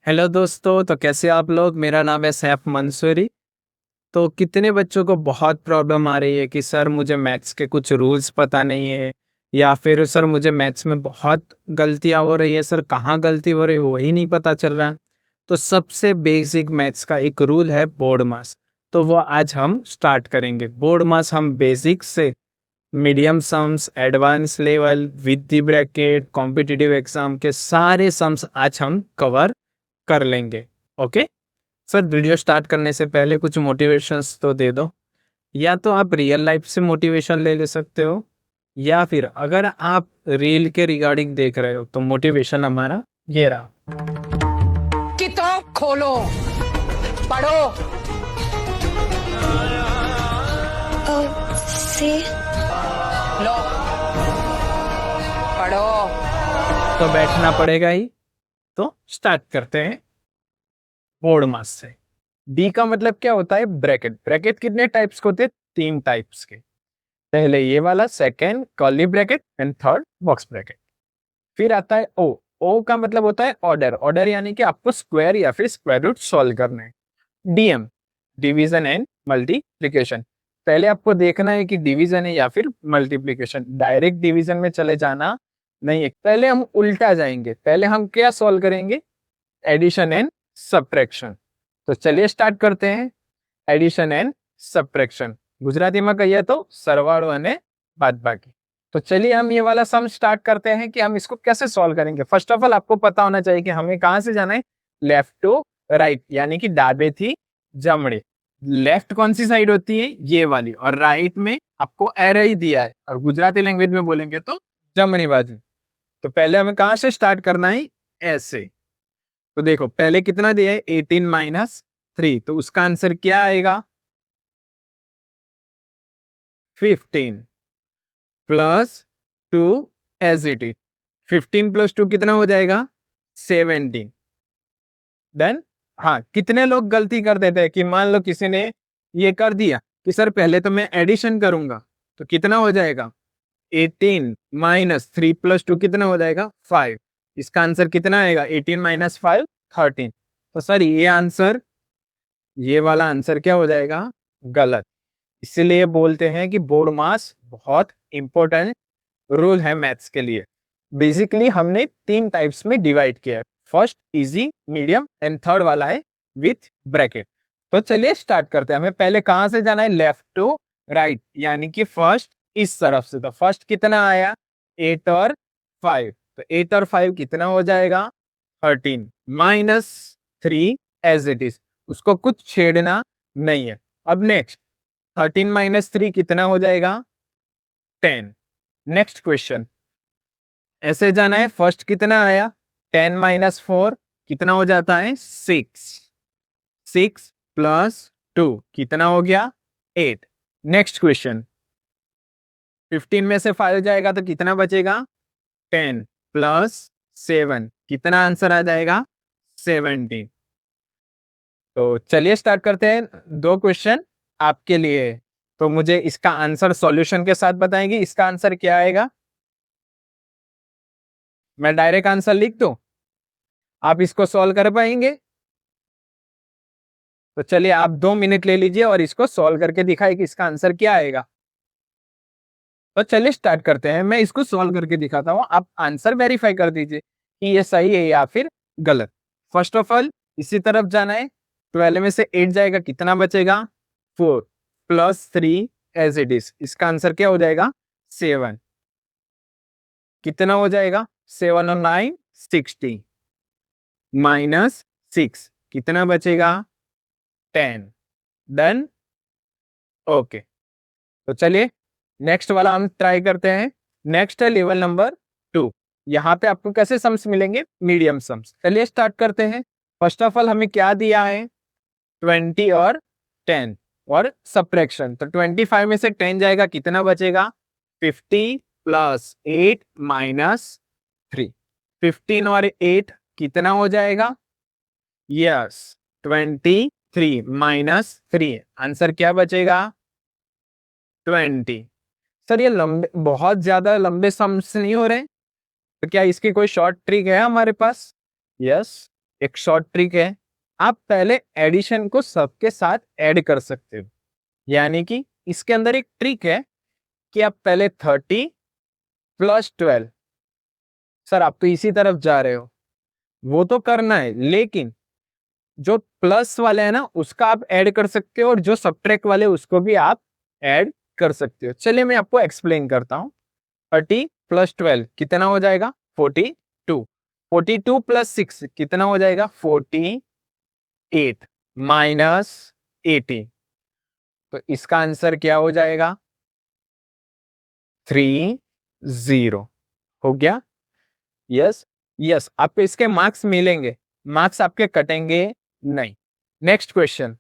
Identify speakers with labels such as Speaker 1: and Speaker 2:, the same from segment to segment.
Speaker 1: Hello दोस्तों, तो कैसे आप लोग। मेरा नाम है सैफ मंसूरी। तो कितने बच्चों को बहुत प्रॉब्लम आ रही है कि सर मुझे मैथ्स के कुछ रूल्स पता नहीं है, या फिर सर मुझे मैथ्स में बहुत गलतियां हो रही है, सर कहाँ गलती हो रही है वही नहीं पता चल रहा। तो सबसे बेसिक मैथ्स का एक रूल है बोर्ड मास। तो वो आज हम स्टार्ट करेंगे। बोर्ड मास हम बेसिक से medium sums, advance level, with the bracket, competitive exam के सारे सम्स आज हम कवर कर लेंगे। ओके सर, वीडियो स्टार्ट करने से पहले कुछ मोटिवेशंस तो दे दो। या तो आप रियल लाइफ से मोटिवेशन ले सकते हो, या फिर अगर आप रील के रिगार्डिंग देख रहे हो तो मोटिवेशन हमारा ये रहा।
Speaker 2: किताब खोलो, पढ़ो।
Speaker 3: से
Speaker 2: लो, पढ़ो।
Speaker 1: तो बैठना पड़ेगा ही। तो स्टार्ट करते हैं बोर्ड मास से। बी का मतलब क्या होता है? ब्रैकेट। ब्रैकेट कितने टाइप्स के होते हैं? 3 टाइप्स के। पहले ये वाला, second curly bracket, and third box bracket. फिर आता है ओ। ओ का मतलब होता है ऑर्डर। ऑर्डर यानी कि आपको स्क्वायर या फिर स्क्वायर रूट सॉल्व करना है। DM, division and multiplication. पहले आपको देखना है कि डिवीजन है या फिर मल्टीप्लिकेशन। डायरेक्ट डिवीजन में चले जाना नहीं है, पहले हम उल्टा जाएंगे। पहले हम क्या सॉल्व करेंगे? Addition and subtraction. तो चलिए स्टार्ट करते हैं। एडिशन एंड सब्ट्रैक्शन गुजराती में कहिए तो सरवाड़ो અને बादबाकी। तो चलिए हम ये वाला सम स्टार्ट करते हैं कि हम इसको कैसे सॉल्व करेंगे। फर्स्ट ऑफ ऑल आपको पता होना चाहिए कि हमें कहां से जाना है। लेफ्ट टू राइट, यानी कि डाबे थी जमड़े। लेफ्ट कौन सी साइड होती है? ये वाली। और राइट में आपको एरो ही दिया है, और गुजराती लैंग्वेज में बोलेंगे तो जमनी बाजू। तो पहले हमें कहां से स्टार्ट करना है? ऐसे। तो देखो पहले कितना दिया है? 18 माइनस 3। तो उसका आंसर क्या आएगा? 15 plus 2 as it is. 15 plus 2 कितना हो जाएगा? 17। देन हाँ, कितने लोग गलती कर देते हैं कि मान लो किसी ने ये कर दिया कि सर पहले तो मैं एडिशन करूंगा, तो कितना हो जाएगा? 18 माइनस 3 प्लस 2 कितना हो जाएगा? 5। इसका आंसर कितना आएगा? 18 माइनस 5 13। तो सर ये आंसर, ये वाला आंसर क्या हो जाएगा? गलत। इसीलिए बोलते हैं कि बोर्ड मास बहुत इंपॉर्टेंट रूल है मैथ्स के लिए। बेसिकली हमने 3 टाइप्स में डिवाइड किया है। First easy, medium and third वाला है विथ ब्रैकेट। तो चलिए स्टार्ट करते हैं। हमें पहले कहां से जाना है? लेफ्ट टू राइट, यानी कि फर्स्ट इस तरफ से। तो फर्स्ट कितना आया? 8 और 5। तो 8 और 5 कितना हो जाएगा? 13 माइनस 3 एज इट इज। उसको कुछ छेड़ना नहीं है। अब नेक्स्ट, 13 माइनस 3 कितना हो जाएगा? 10। नेक्स्ट क्वेश्चन, ऐसे जाना है। फर्स्ट कितना आया? 10 माइनस 4 कितना हो जाता है? 6। 6 प्लस 2 कितना हो गया? 8। नेक्स्ट क्वेश्चन, 15 में से 5 जाएगा तो कितना बचेगा? 10 प्लस 7 कितना आंसर आ जाएगा? 17। तो चलिए स्टार्ट करते हैं। 2 क्वेश्चन आपके लिए। तो मुझे इसका आंसर सॉल्यूशन के साथ बताएंगे। इसका आंसर क्या आएगा? मैं डायरेक्ट आंसर लिख दूं? आप इसको सॉल्व कर पाएंगे? तो चलिए आप 2 मिनट ले लीजिए और इसको सॉल्व करके दिखाइए कि इसका आंसर क्या आएगा। तो चलिए स्टार्ट करते हैं। मैं इसको सॉल्व करके दिखाता हूं, आप आंसर वेरीफाई कर दीजिए कि ये सही है या फिर गलत। फर्स्ट ऑफ ऑल इसी तरफ जाना है। 12 में से 8 जाएगा, कितना बचेगा? 4 प्लस 3 एज इट इज। इसका आंसर क्या हो जाएगा? 7। कितना हो जाएगा? 7 और 9 60 माइनस 6 कितना बचेगा? 10। डन। ओके। तो चलिए नेक्स्ट वाला हम ट्राई करते हैं। नेक्स्ट है लेवल नंबर 2। यहाँ पे आपको कैसे सम्स मिलेंगे? Medium sums. चलिए स्टार्ट करते हैं। फर्स्ट ऑफ ऑल हमें क्या दिया है? 20 और 10 और सब्ट्रैक्शन। तो 25 में से 10 जाएगा, कितना बचेगा? 50 प्लस 8 माइनस 3। 15 और 8 कितना हो जाएगा? Yes, 23 minus 3। आंसर क्या बचेगा? 20। सर ये लंबे, बहुत ज्यादा लंबे सम्स नहीं हो रहे? तो क्या इसकी कोई शॉर्ट ट्रिक है हमारे पास? यस, एक शॉर्ट ट्रिक है, आप पहले एडिशन को सबके साथ ऐड कर सकते हो। यानी कि इसके अंदर एक ट्रिक है कि आप पहले 30 प्लस 12, सर आप तो इसी तरफ जा रहे हो, वो तो करना है, लेकिन जो प्लस वाले है ना उसका आप ऐड कर सकते हो और जो सब्ट्रैक्ट वाले उसको भी आप ऐड कर सकते हो। चलिए मैं आपको एक्सप्लेन करता हूँ। 30 प्लस 12 कितना हो जाएगा? 42। 42 प्लस 6 कितना हो जाएगा? 48 माइनस 18। तो इसका आंसर क्या हो जाएगा? 30 हो गया। यस यस, आपको इसके मार्क्स मिलेंगे, मार्क्स आपके कटेंगे नहीं। Next question.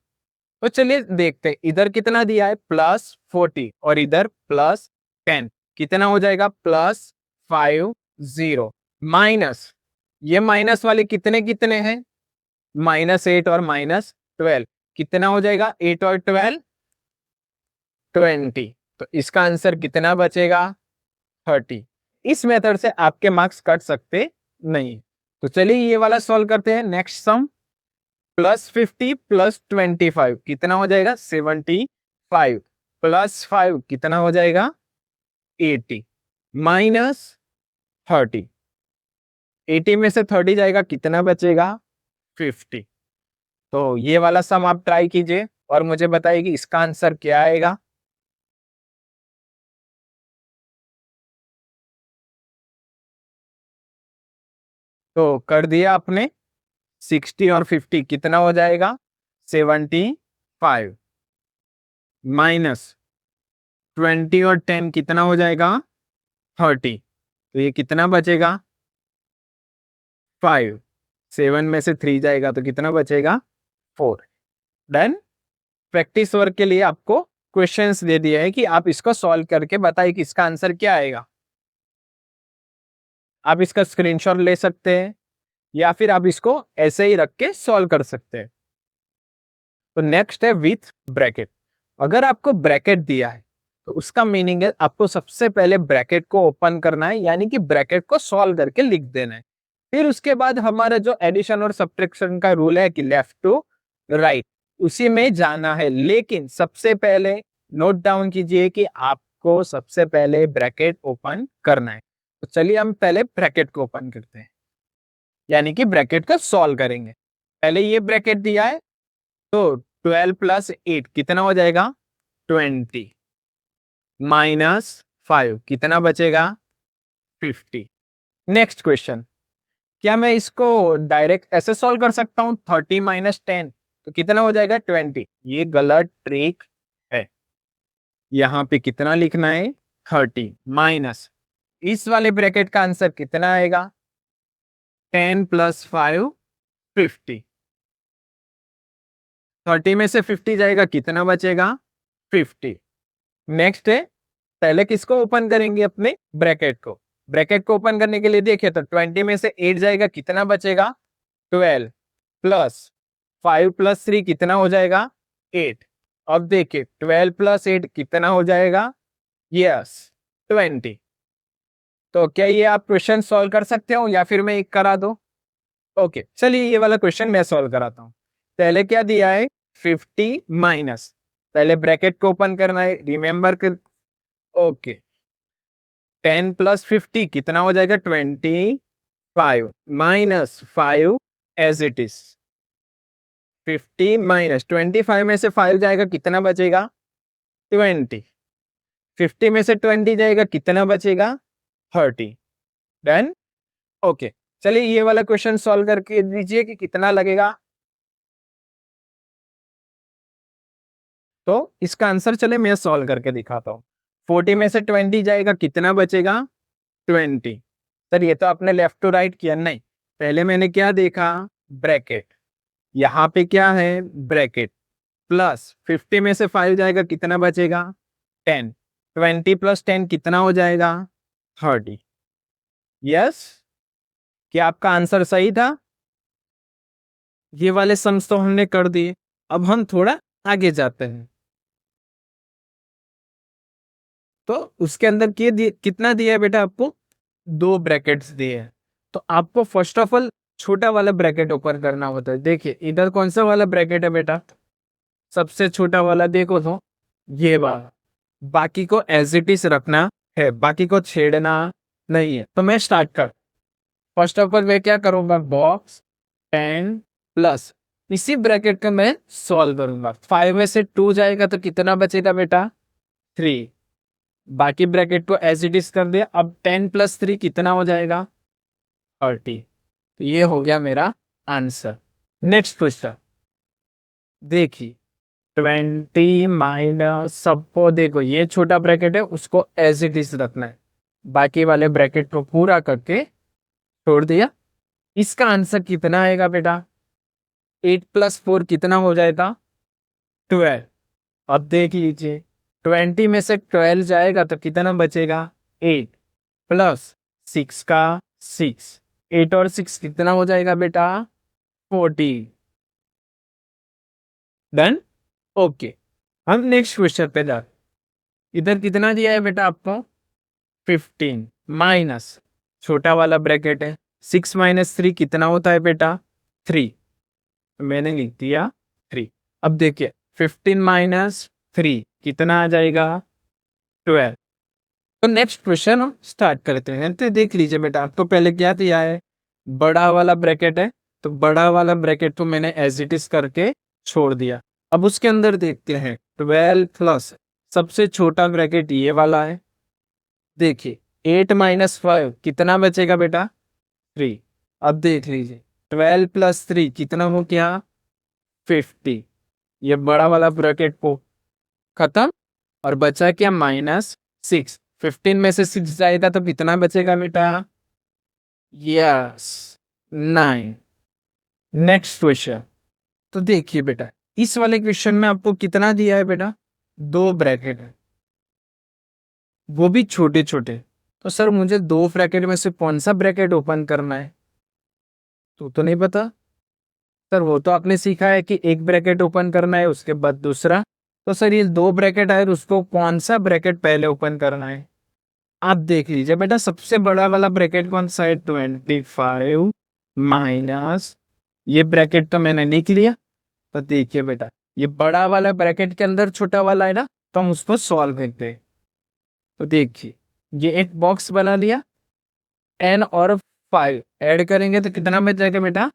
Speaker 1: तो चलिए देखते हैं, इधर कितना दिया है? प्लस 40 और इधर प्लस 10, कितना हो जाएगा? प्लस 50 माइनस, ये माइनस वाले कितने कितने हैं? -8 और -12, कितना हो जाएगा? 8 और 12 20। तो इसका आंसर कितना बचेगा? 30। इस मेथड से आपके मार्क्स कट सकते नहीं। तो चलिए ये वाला सॉल्व करते हैं। नेक्स्ट सम, +50 प्लस 25 कितना हो जाएगा? 75 प्लस 5 कितना हो जाएगा? 80 माइनस 30। 80 में से 30 जाएगा, कितना बचेगा? 50। तो ये वाला सम आप ट्राई कीजिए और मुझे बताइए कि इसका आंसर क्या आएगा। तो कर दिया आपने। 60 और 50 कितना हो जाएगा? 75 माइनस 20 और 10 कितना हो जाएगा? 30। तो ये कितना बचेगा? 5। 7 में से 3 जाएगा तो कितना बचेगा? 4। डन। प्रैक्टिस वर्क के लिए आपको क्वेश्चंस दे दिया है कि आप इसको सॉल्व करके बताइए कि इसका आंसर क्या आएगा। आप इसका स्क्रीनशॉट ले सकते हैं या फिर आप इसको ऐसे ही रख के सॉल्व कर सकते हैं। तो नेक्स्ट है विथ ब्रैकेट। अगर आपको ब्रैकेट दिया है तो उसका मीनिंग है आपको सबसे पहले ब्रैकेट को ओपन करना है, यानी कि ब्रैकेट को सॉल्व करके लिख देना है। फिर उसके बाद हमारा जो एडिशन और सब्ट्रैक्शन का रूल है कि लेफ्ट टू राइट, उसी में जाना है। लेकिन सबसे पहले नोट डाउन कीजिए कि आपको सबसे पहले ब्रैकेट ओपन करना है। तो चलिए हम पहले ब्रैकेट को ओपन करते हैं, यानी कि ब्रैकेट को सॉल्व करेंगे। पहले ये ब्रैकेट दिया है तो 12 प्लस 8 कितना हो जाएगा? 20 माइनस 5 कितना बचेगा? 50। नेक्स्ट क्वेश्चन, क्या मैं इसको डायरेक्ट ऐसे सॉल्व कर सकता हूं? 30 माइनस 10 तो कितना हो जाएगा? 20। ये गलत ट्रिक है। यहां पे कितना लिखना है? 30 माइनस, इस वाले ब्रैकेट का आंसर कितना आएगा? 10 प्लस 5 50। 30 में से 50 जाएगा, कितना बचेगा? 50। नेक्स्ट है, पहले किसको ओपन करेंगे? अपने ब्रैकेट को। ब्रैकेट को ओपन करने के लिए देखिए तो 20 में से 8 जाएगा, कितना बचेगा? 12 प्लस 5 प्लस 3 कितना हो जाएगा? 8। अब देखिए 12 प्लस 8 कितना हो जाएगा? यस 20। तो क्या ये आप क्वेश्चन सॉल्व कर सकते हो या फिर मैं एक करा दो? ओके चलिए ये वाला क्वेश्चन मैं सॉल्व कराता हूँ। पहले क्या दिया है? 50 माइनस, पहले ब्रैकेट को ओपन करना है, रिमेंबर कर। ओके 10 प्लस 50 कितना हो जाएगा? 25 minus 5 as it is. 50 minus 25 में से 5 जाएगा, कितना बचेगा? 20। 50 में से 20 जाएगा, कितना बचेगा? 30। डन। ओके चलिए ये वाला क्वेश्चन सॉल्व करके दीजिए कि कितना लगेगा। तो इसका आंसर चले मैं सॉल्व करके दिखाता हूँ। 40 में से 20 जाएगा, कितना बचेगा? 20। सर ये तो आपने लेफ्ट टू राइट किया, नहीं, पहले मैंने क्या देखा? ब्रैकेट। यहाँ पे क्या है? ब्रैकेट। प्लस 50 में से 5 जाएगा, कितना बचेगा? 10। 20 प्लस 10 कितना हो जाएगा? 30। यस, क्या आपका आंसर सही था? ये वाले सम्स तो हमने कर दिए, अब हम थोड़ा आगे जाते हैं। तो उसके अंदर कितना दिया है बेटा? आपको 2 ब्रैकेट्स दिए हैं। तो आपको फर्स्ट ऑफ ऑल छोटा वाला ब्रैकेट ओपन करना होता है। देखिए इधर कौन सा वाला ब्रैकेट है बेटा, सबसे छोटा वाला देखो तो ये वाला, बाकी को एज इट इज रखना है, बाकी को छेड़ना नहीं है। तो मैं स्टार्ट कर, फर्स्ट ऑफ ऑल मैं क्या करूंगा, बॉक्स 10 प्लस इसी ब्रैकेट का मैं सॉल्व करूंगा। 5 में से 2 जाएगा तो कितना बचेगा बेटा, 3। बाकी ब्रैकेट को एज इट इज कर दिया। अब 10 प्लस 3 कितना हो जाएगा, 30। तो ये हो गया मेरा आंसर। नेक्स्ट क्वेश्चन देखिए, 20 माइनस, सबको देखो ये छोटा ब्रैकेट है उसको एज इट इज रखना है, बाकी वाले ब्रैकेट को पूरा करके छोड़ दिया। इसका आंसर कितना आएगा बेटा, 8 प्लस 4 कितना हो जाएगा, 12। अब देख लीजिए 20 में से 12 जाएगा तो कितना बचेगा, 8 प्लस 6 का 6, 8 और 6 कितना हो जाएगा बेटा, 14। Done, okay. हम नेक्स्ट क्वेश्चन पे जा, इधर कितना दिया है बेटा आपको, 15 माइनस छोटा वाला ब्रैकेट है, 6 माइनस 3 कितना होता है बेटा, 3। मैंने लिख दिया 3। अब देखिए 15 माइनस 3 कितना आ जाएगा, 12। तो नेक्स्ट क्वेश्चन हम स्टार्ट करते हैं। तो देख लीजिए बेटा, आपको पहले क्या दिया है, बड़ा वाला ब्रैकेट है, तो बड़ा वाला ब्रैकेट तो मैंने एज इट इज करके छोड़ दिया। अब उसके अंदर देखते हैं 12 प्लस सबसे छोटा ब्रैकेट ये वाला है। देखिए 8 माइनस 5 कितना बचेगा बेटा, 3। अब देख लीजिए 12 प्लस 3 कितना हो गया, 50। ये बड़ा वाला ब्रैकेट को खत्म, और बचा क्या, -6। 15 में से 6 जाएगा तो कितना बचेगा बेटा, यस 9। नेक्स्ट क्वेश्चन, तो देखिए बेटा इस वाले क्वेश्चन में आपको कितना दिया है बेटा, 2 ब्रैकेट है, वो भी छोटे छोटे। तो सर मुझे 2 ब्रैकेट में से कौन सा ब्रैकेट ओपन करना है, तो नहीं पता सर। वो तो आपने सीखा है कि एक ब्रैकेट ओपन करना है उसके बाद दूसरा। तो सर ये 2 ब्रैकेट है, उसको कौन सा ब्रैकेट पहले ओपन करना है, आप देख लीजिए बेटा। सबसे बड़ा वाला ब्रैकेट कौन सा है, 25 माइनस, ये ब्रैकेट तो मैंने लिख लिया। तो देखिए बेटा ये बड़ा वाला ब्रैकेट के अंदर छोटा वाला है ना, तो हम उसको सॉल्व करते हैं। तो देखिए ये एक बॉक्स बना लिया, 10 और 5 ऐड करेंगे तो कितना बच जाएगा बेटा,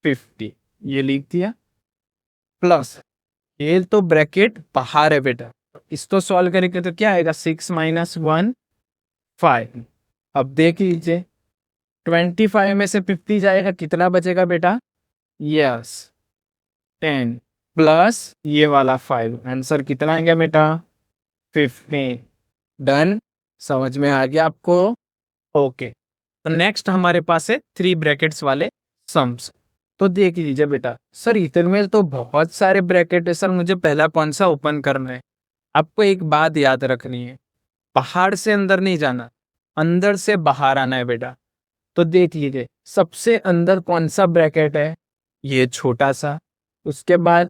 Speaker 1: 50। ये लिख दिया, प्लस ये तो ब्रैकेट बाहर है बेटा, इसको सॉल्व करेंगे तो क्या आएगा, 6 माइनस 1 5। अब देख लीजिए 25 में से 50 जाएगा कितना बचेगा बेटा, यस 10 प्लस ये वाला 5, आंसर कितना आएगा बेटा, 15। डन, समझ में आ गया आपको, ओके। तो नेक्स्ट हमारे पास है 3 ब्रैकेट्स वाले सम्स। तो देख लीजिए बेटा, सर इतने में तो बहुत सारे ब्रैकेट है सर, मुझे पहला कौन सा ओपन करना है। आपको एक बात याद रखनी है, बाहर से अंदर नहीं जाना, अंदर से बाहर आना है बेटा। तो देख लीजिए सबसे अंदर कौन सा ब्रैकेट है, ये छोटा सा, उसके बाद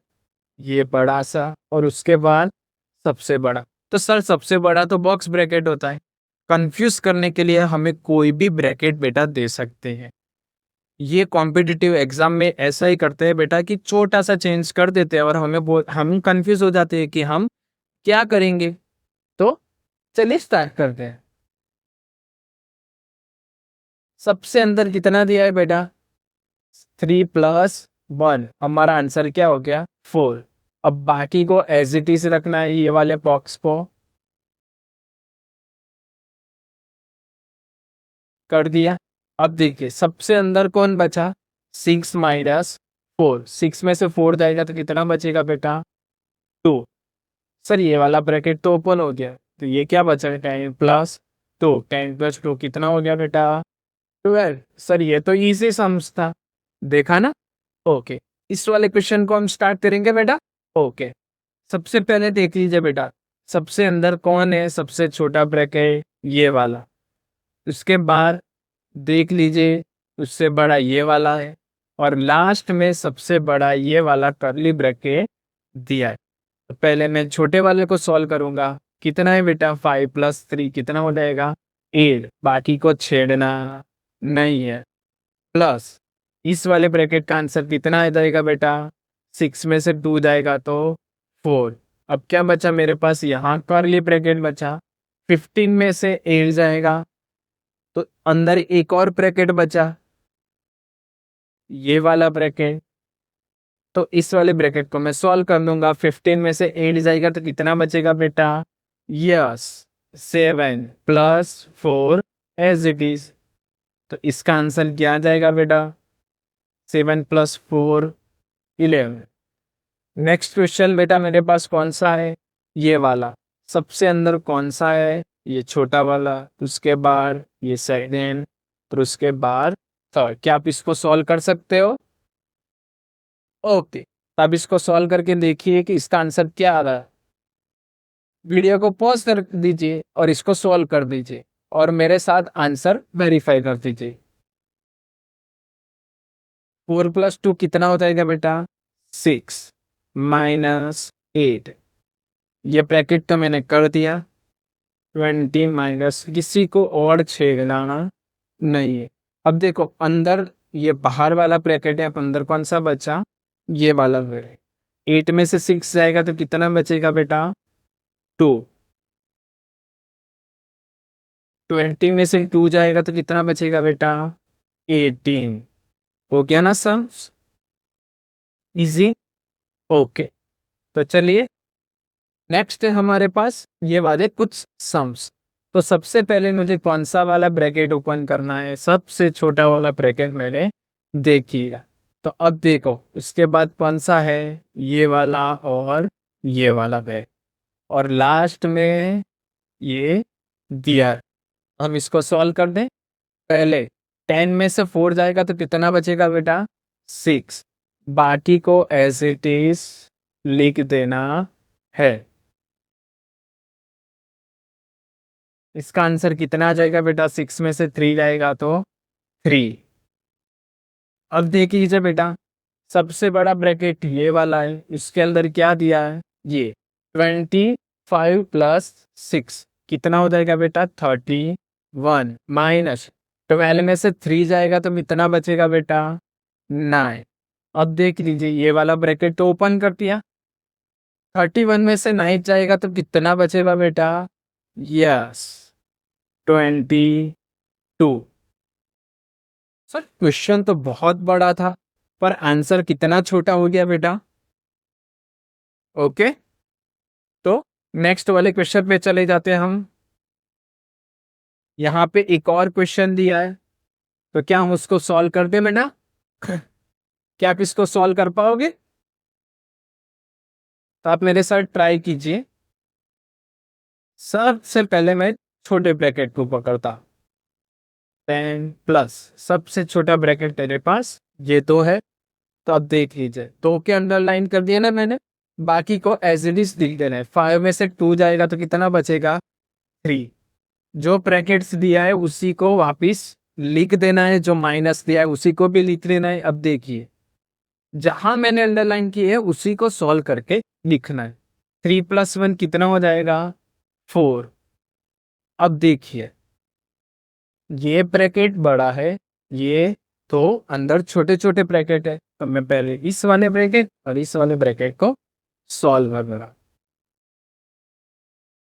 Speaker 1: ये बड़ा सा, और उसके बाद सबसे बड़ा। तो सर सबसे बड़ा तो बॉक्स ब्रैकेट होता है। कंफ्यूज करने के लिए हमें कोई भी ब्रैकेट बेटा दे सकते हैं। ये कॉम्पिटिटिव एग्जाम में ऐसा ही करते हैं बेटा कि छोटा सा चेंज कर देते हैं और हम कंफ्यूज हो जाते हैं कि हम क्या करेंगे। तो चलिए स्टार्ट करते हैं। सबसे अंदर कितना दिया है बेटा, 3 प्लस 1, हमारा आंसर क्या हो गया, 4। अब बाकी को एज इट इज रखना है, ये वाले बॉक्स को कर दिया। अब देखिए सबसे अंदर कौन बचा, 6 माइनस 4, 6 में से 4 जाएगा तो कितना बचेगा बेटा, 2। सर ये वाला ब्रैकेट तो ओपन हो गया, तो ये क्या बचा, 10 प्लस 2, 10 प्लस 2 कितना हो गया बेटा, 12। सर ये तो इजी सम्स था, देखा ना, ओके। इस वाले क्वेश्चन को हम स्टार्ट करेंगे बेटा, ओके। सबसे पहले देख लीजिए बेटा, सबसे अंदर कौन है, सबसे छोटा ब्रैकेट ये वाला, उसके बाद देख लीजिए उससे बड़ा ये वाला है, और लास्ट में सबसे बड़ा ये वाला कर्ली ब्रैकेट दिया है। तो पहले मैं छोटे वाले को सॉल्व करूंगा, कितना है बेटा, 5 प्लस 3 कितना हो जाएगा, 8। बाकी को छेड़ना नहीं है, प्लस इस वाले ब्रैकेट का आंसर कितना आ जाएगा बेटा? 6 में से 2 जाएगा तो 4। अब क्या बचा मेरे पास? यहाँ कर्ली ब्रैकेट बचा। 15 में से 8 जाएगा तो अंदर एक और ब्रैकेट बचा, ये वाला ब्रैकेट। तो इस वाले ब्रैकेट को मैं सॉल्व कर दूंगा। 15 में से 8 जाएगा तो कितना बचेगा बेटा? Yes, 7 plus 4 as it is. तो इसका आंसर क्या आ जाएगा बेटा? 7 प्लस 4 11। नेक्स्ट क्वेश्चन बेटा मेरे पास कौन सा है? ये वाला। सबसे अंदर कौन सा है? ये छोटा वाला, उसके बाद ये सेकेंड, और उसके बाद थर्ड। क्या आप इसको सॉल्व कर सकते हो? ओके, तो आप इसको सॉल्व करके देखिए कि इसका आंसर क्या आ रहा है। वीडियो को पॉज कर दीजिए और इसको सॉल्व कर दीजिए और मेरे साथ आंसर वेरीफाई कर दीजिए। 4 प्लस 2 कितना हो जाएगा बेटा? 6 माइनस 8। ये ब्रैकेट तो मैंने कर दिया। 20 माइनस, किसी को और छेड़ना नहीं है। अब देखो अंदर ये बाहर वाला ब्रैकेट है, अब अंदर कौन सा बचा? ये वाला ब्रैकेट। 8 में से 6 जाएगा तो कितना बचेगा बेटा? 2। 20 में से 2 जाएगा तो कितना बचेगा बेटा? 18। हो गया ना सम्स? इजी। ओके, तो चलिए नेक्स्ट है हमारे पास ये वाले कुछ सम्स। तो सबसे पहले मुझे कौन सा वाला ब्रैकेट ओपन करना है? सबसे छोटा वाला ब्रैकेट मैंने देखिएगा। तो अब देखो उसके बाद कौन सा है? ये वाला और ये वाला ब्रैकेट, और लास्ट में ये दिया है। हम इसको सॉल्व कर दें। पहले 10 में से 4 जाएगा तो कितना बचेगा बेटा? 6। बाकी को एज इट इज लिख देना है। इसका आंसर कितना आ जाएगा बेटा? 6 में से 3 जाएगा तो 3। अब देखिए बेटा, सबसे बड़ा ब्रैकेट ये वाला है, इसके अंदर क्या दिया है? ये 25 प्लस 6 कितना हो जाएगा बेटा? 31 माइनस 12 में से 3 जाएगा तो कितना बचेगा बेटा? 9। अब देख लीजिए ये वाला ब्रैकेट तो ओपन कर दिया। 31 में से 9 जाएगा तो कितना बचेगा बेटा? यस, 22। सर क्वेश्चन तो बहुत बड़ा था पर आंसर कितना छोटा हो गया बेटा। ओके, तो नेक्स्ट वाले क्वेश्चन पे चले जाते हैं हम। यहाँ पे एक और क्वेश्चन दिया है, तो क्या हम उसको सॉल्व कर दें बेटा? क्या आप इसको सॉल्व कर पाओगे? तो आप मेरे साथ ट्राई कीजिए। सबसे पहले मैं छोटे ब्रैकेट को पकड़ता। 10 प्लस सबसे छोटा ब्रैकेट मेरे पास ये तो है। तो अब देख लीजिए, 2 के अंडरलाइन कर दिया ना मैंने, बाकी को एज इट इज लिख देना है। 5 में से 2 जाएगा तो कितना बचेगा? 3। जो ब्रैकेट्स दिया है उसी को वापिस लिख देना है, जो माइनस दिया है उसी को भी लिख देना है। अब देखिए जहां मैंने अंडरलाइन की है उसी को सॉल्व करके लिखना है। 3 प्लस 1 कितना हो जाएगा? 4। अब देखिए ये ब्रैकेट बड़ा है, ये तो अंदर छोटे छोटे ब्रैकेट है, तो मैं पहले इस वाले ब्रैकेट और इस वाले ब्रैकेट को सॉल्व करूंगा।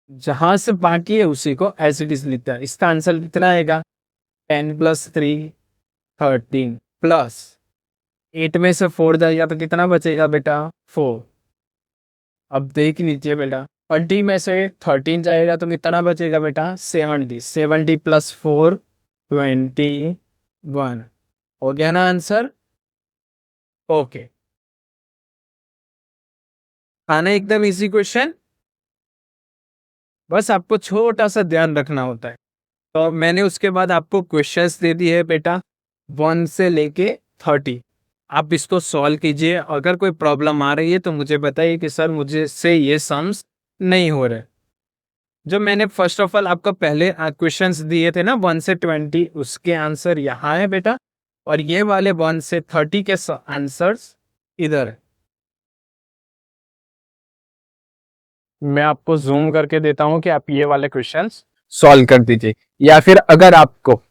Speaker 1: जहां से बाकी है उसी को एज इट इज लिखता है। इसका आंसर कितना आएगा? 10 प्लस 3 13 प्लस 8 में से 4 जाएगा तो कितना बचेगा बेटा? 4। अब देख लीजिए बेटा, 20 में से 13 जाएगा तो कितना बचेगा बेटा? 70। 70 प्लस 4 21। हो गया ना आंसर? ओके, आना एकदम इजी क्वेश्चन, बस आपको छोटा सा ध्यान रखना होता है। तो मैंने उसके बाद आपको क्वेश्चंस दे दिए बेटा 1 से लेके 30। आप इसको सॉल्व कीजिए। अगर कोई प्रॉब्लम आ रही है तो मुझे बताइए कि सर मुझे से ये सम्स नहीं हो रहे। जो मैंने फर्स्ट ऑफ ऑल आपको पहले क्वेश्चंस दिए थे ना 1 से 20, उसके आंसर यहाँ है बेटा, और ये वाले 1 से 30 के आंसर्स इधर है। मैं आपको जूम करके देता हूं कि आप ये वाले क्वेश्चंस सॉल्व कर दीजिए, या फिर अगर आपको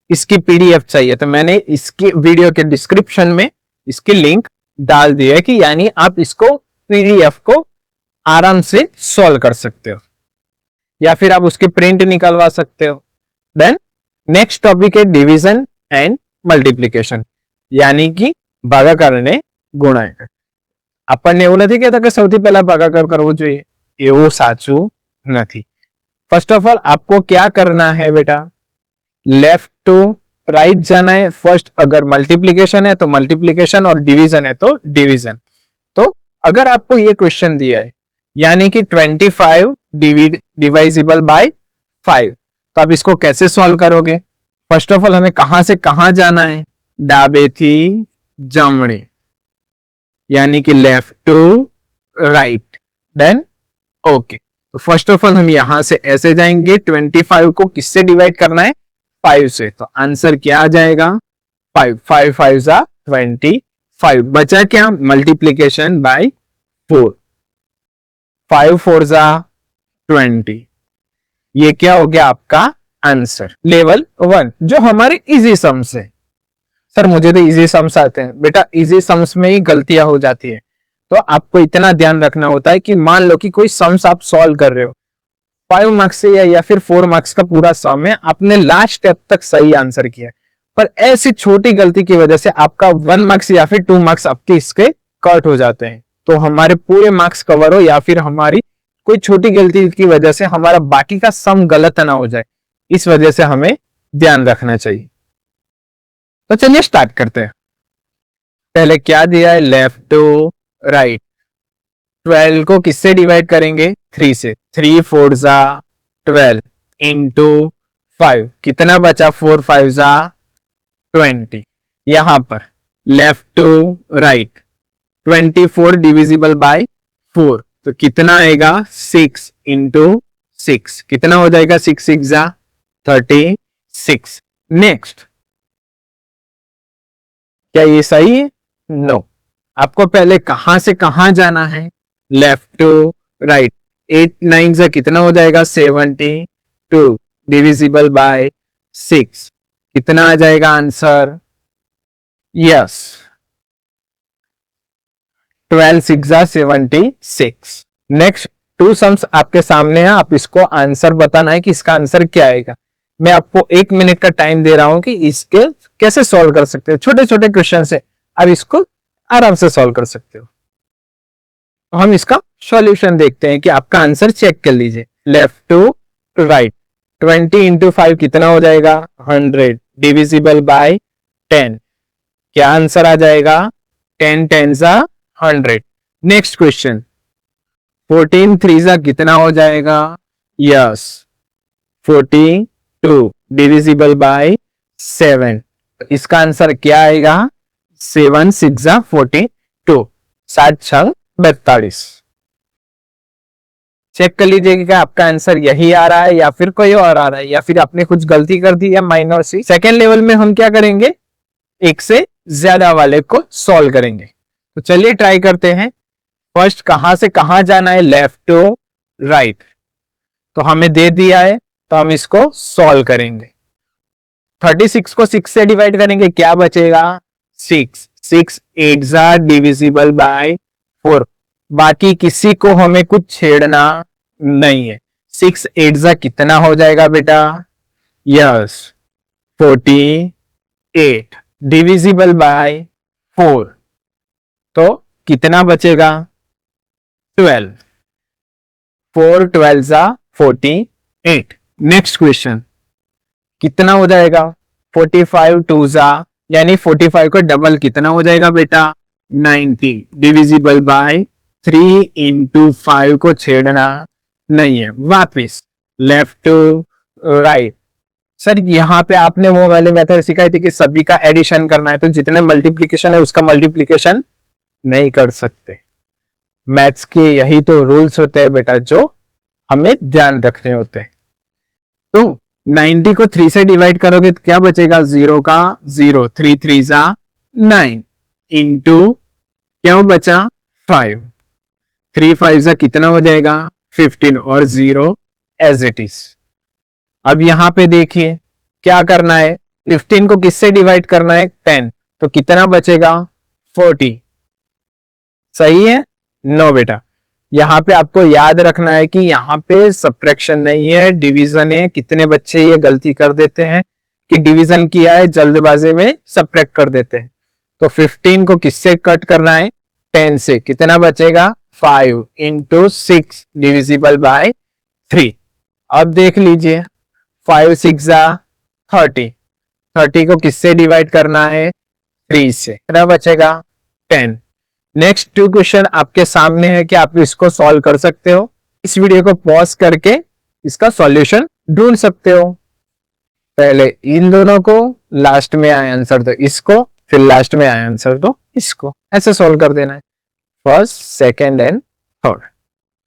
Speaker 1: इसकी पीडीएफ चाहिए तो मैंने इसकी वीडियो के डिस्क्रिप्शन में इसकी लिंक डाल दी है कि यानी आप इसको पीडीएफ को आराम से सॉल्व कर सकते हो या फिर आप उसके प्रिंट निकलवा सकते हो। देन नेक्स्ट टॉपिक है डिवीजन एंड મલ્ટિપ્લિકેશન यानी कि ભાગાકાર અને ગુણાકાર। આપણને એવું નથી કહેતા કે સૌથી પહેલા ભાગાકાર કરવો જોઈએ, એવું સાચું નથી। फर्स्ट ऑफ ऑल आपको क्या करना है बेटा, लेफ्ट टू राइट जाना है फर्स्ट। अगर मल्टीप्लीकेशन है तो मल्टीप्लीकेशन और डिवीजन है तो डिवीजन। तो अगर आपको ये क्वेश्चन दिया है यानी कि 25 डिवाइजिबल बाय 5 तो आप इसको कैसे सॉल्व करोगे। फर्स्ट ऑफ ऑल हमें कहां से कहां जाना है, डाबे थी जमणे यानी कि left to right. Then okay, तो फर्स्ट ऑफ ऑल हम यहां से ऐसे जाएंगे, 25 को किससे डिवाइड करना है, 5 से। तो आंसर क्या आ जाएगा 5, 5 5 जा 25। बचा क्या, मल्टीप्लीकेशन बाय 4, 5 4 जा 20। ये क्या हो गया आपका आंसर लेवल 1 जो हमारे इजी सम्स है। सर मुझे तो इजी सम्स आते हैं, बेटा इजी सम्स में ही गलतियां हो जाती है। तो आपको इतना ध्यान रखना होता है कि मान लो कि कोई सम्स आप सॉल्व कर रहे हो 5 मार्क्स से या फिर 4 मार्क्स का पूरा सम है, आपने लास्ट स्टेप तक सही आंसर किया, पर ऐसी छोटी गलती की वजह से आपका 1 मार्क्स या फिर 2 मार्क्स आपके इसके कट हो जाते हैं। तो हमारे पूरे मार्क्स कवर हो या फिर हमारी कोई छोटी गलती की वजह से हमारा बाकी का सम गलत ना हो जाए, इस वजह से हमें ध्यान रखना चाहिए। तो चलिए स्टार्ट करते हैं। पहले क्या दिया है, लेफ्ट टू राइट। 12 को किससे डिवाइड करेंगे, 3 से। 3 4 जा 12 इंटू 5, कितना बचा 4 5 जा 20। यहां पर left to right 24 divisible by 4 तो कितना आएगा 6 इंटू 6, कितना हो जाएगा 6 6 जा 36। नेक्स्ट, क्या ये सही है, नो। आपको पहले कहां से कहां जाना है, लेफ्ट टू राइट। 8 9 से कितना हो जाएगा 72 डिविजिबल बाय 6, कितना आ जाएगा आंसर, यस 12 6 जा 76। नेक्स्ट 2 सम्स आपके सामने है, आप इसको आंसर बताना है कि इसका आंसर क्या आएगा। मैं आपको 1 मिनट का टाइम दे रहा हूं कि इसके कैसे सॉल्व कर सकते हो। छोटे छोटे क्वेश्चन से आप इसको आराम से सॉल्व कर सकते हो। तो हम इसका सॉल्यूशन देखते हैं कि आपका आंसर चेक कर लीजिए। लेफ्ट टू राइट 20 इंटू 5 कितना हो जाएगा 100 डिविजिबल बाय 10, क्या आंसर आ जाएगा 10 10 जा 100। नेक्स्ट क्वेश्चन 14 3 जा कितना हो जाएगा, यस 42 डिविजिबल बाय 7, इसका आंसर क्या आएगा 7 6 जा 42, 7 6 42। चेक कर लीजिए कि क्या आपका आंसर यही आ रहा है या फिर कोई और आ रहा है या फिर आपने कुछ गलती कर दी या माइनर सी। सेकेंड लेवल में हम क्या करेंगे, एक से ज्यादा वाले को सॉल्व करेंगे। तो चलिए ट्राई करते हैं। फर्स्ट कहां से कहां जाना है, लेफ्ट टू राइट। तो हमें दे दिया है तो हम इसको सॉल्व करेंगे। 36 को 6 से डिवाइड करेंगे, क्या बचेगा 6 6 8 जा डिविजिबल बाय 4। बाकी किसी को हमें कुछ छेड़ना नहीं है। 6 8 जा कितना हो जाएगा बेटा, यस 48 डिविजिबल बाय 4, तो कितना बचेगा 12, 4 12 जा 48। नेक्स्ट क्वेश्चन कितना हो जाएगा 45 2 जा यानी 45 का डबल कितना हो जाएगा बेटा 90 डिविजिबल बाय 3 इंटू 5 को छेड़ना नहीं है। वापिस लेफ्ट टू राइट। सर यहाँ पे आपने वो वाले मेथड सिखाई थी कि सभी का एडिशन करना है, तो जितने मल्टीप्लिकेशन है उसका मल्टीप्लिकेशन नहीं कर सकते। मैथ्स के यही तो रूल्स होते हैं बेटा जो हमें ध्यान रखने होते हैं। तो 90 को 3 से डिवाइड करोगे तो क्या बचेगा 0 का 0, 3 3 जा 9 इंटू क्या बचा 5, 3 5 जा कितना हो जाएगा 15 और 0 एज इट इज। अब यहां पे देखिए क्या करना है, 15 को किससे डिवाइड करना है? 10, तो कितना बचेगा? 40। सही है? नो बेटा, यहाँ पे आपको याद रखना है कि यहाँ पे सब्ट्रैक्शन नहीं है, डिवीजन है। कितने बच्चे ये गलती कर देते हैं कि डिवीजन किया है, जल्दबाजी में सब्ट्रैक्ट कर देते हैं। तो 15 को किससे कट करना है? 10 से। कितना बचेगा? 5 इंटू 6 डिविजिबल बाय 3। अब देख लीजिए, 5 6 30। 30 को किससे डिवाइड करना है? 3 से। कितना बचेगा? 10। नेक्स्ट 2 क्वेश्चन आपके सामने है कि आप इसको सॉल्व कर सकते हो। इस वीडियो को पॉज करके इसका सॉल्यूशन ढूंढ सकते हो। पहले इन दोनों को, लास्ट में आए आंसर तो इसको, फिर लास्ट में आए आंसर तो इसको, ऐसे सॉल्व कर देना है, फर्स्ट, सेकेंड एंड थर्ड।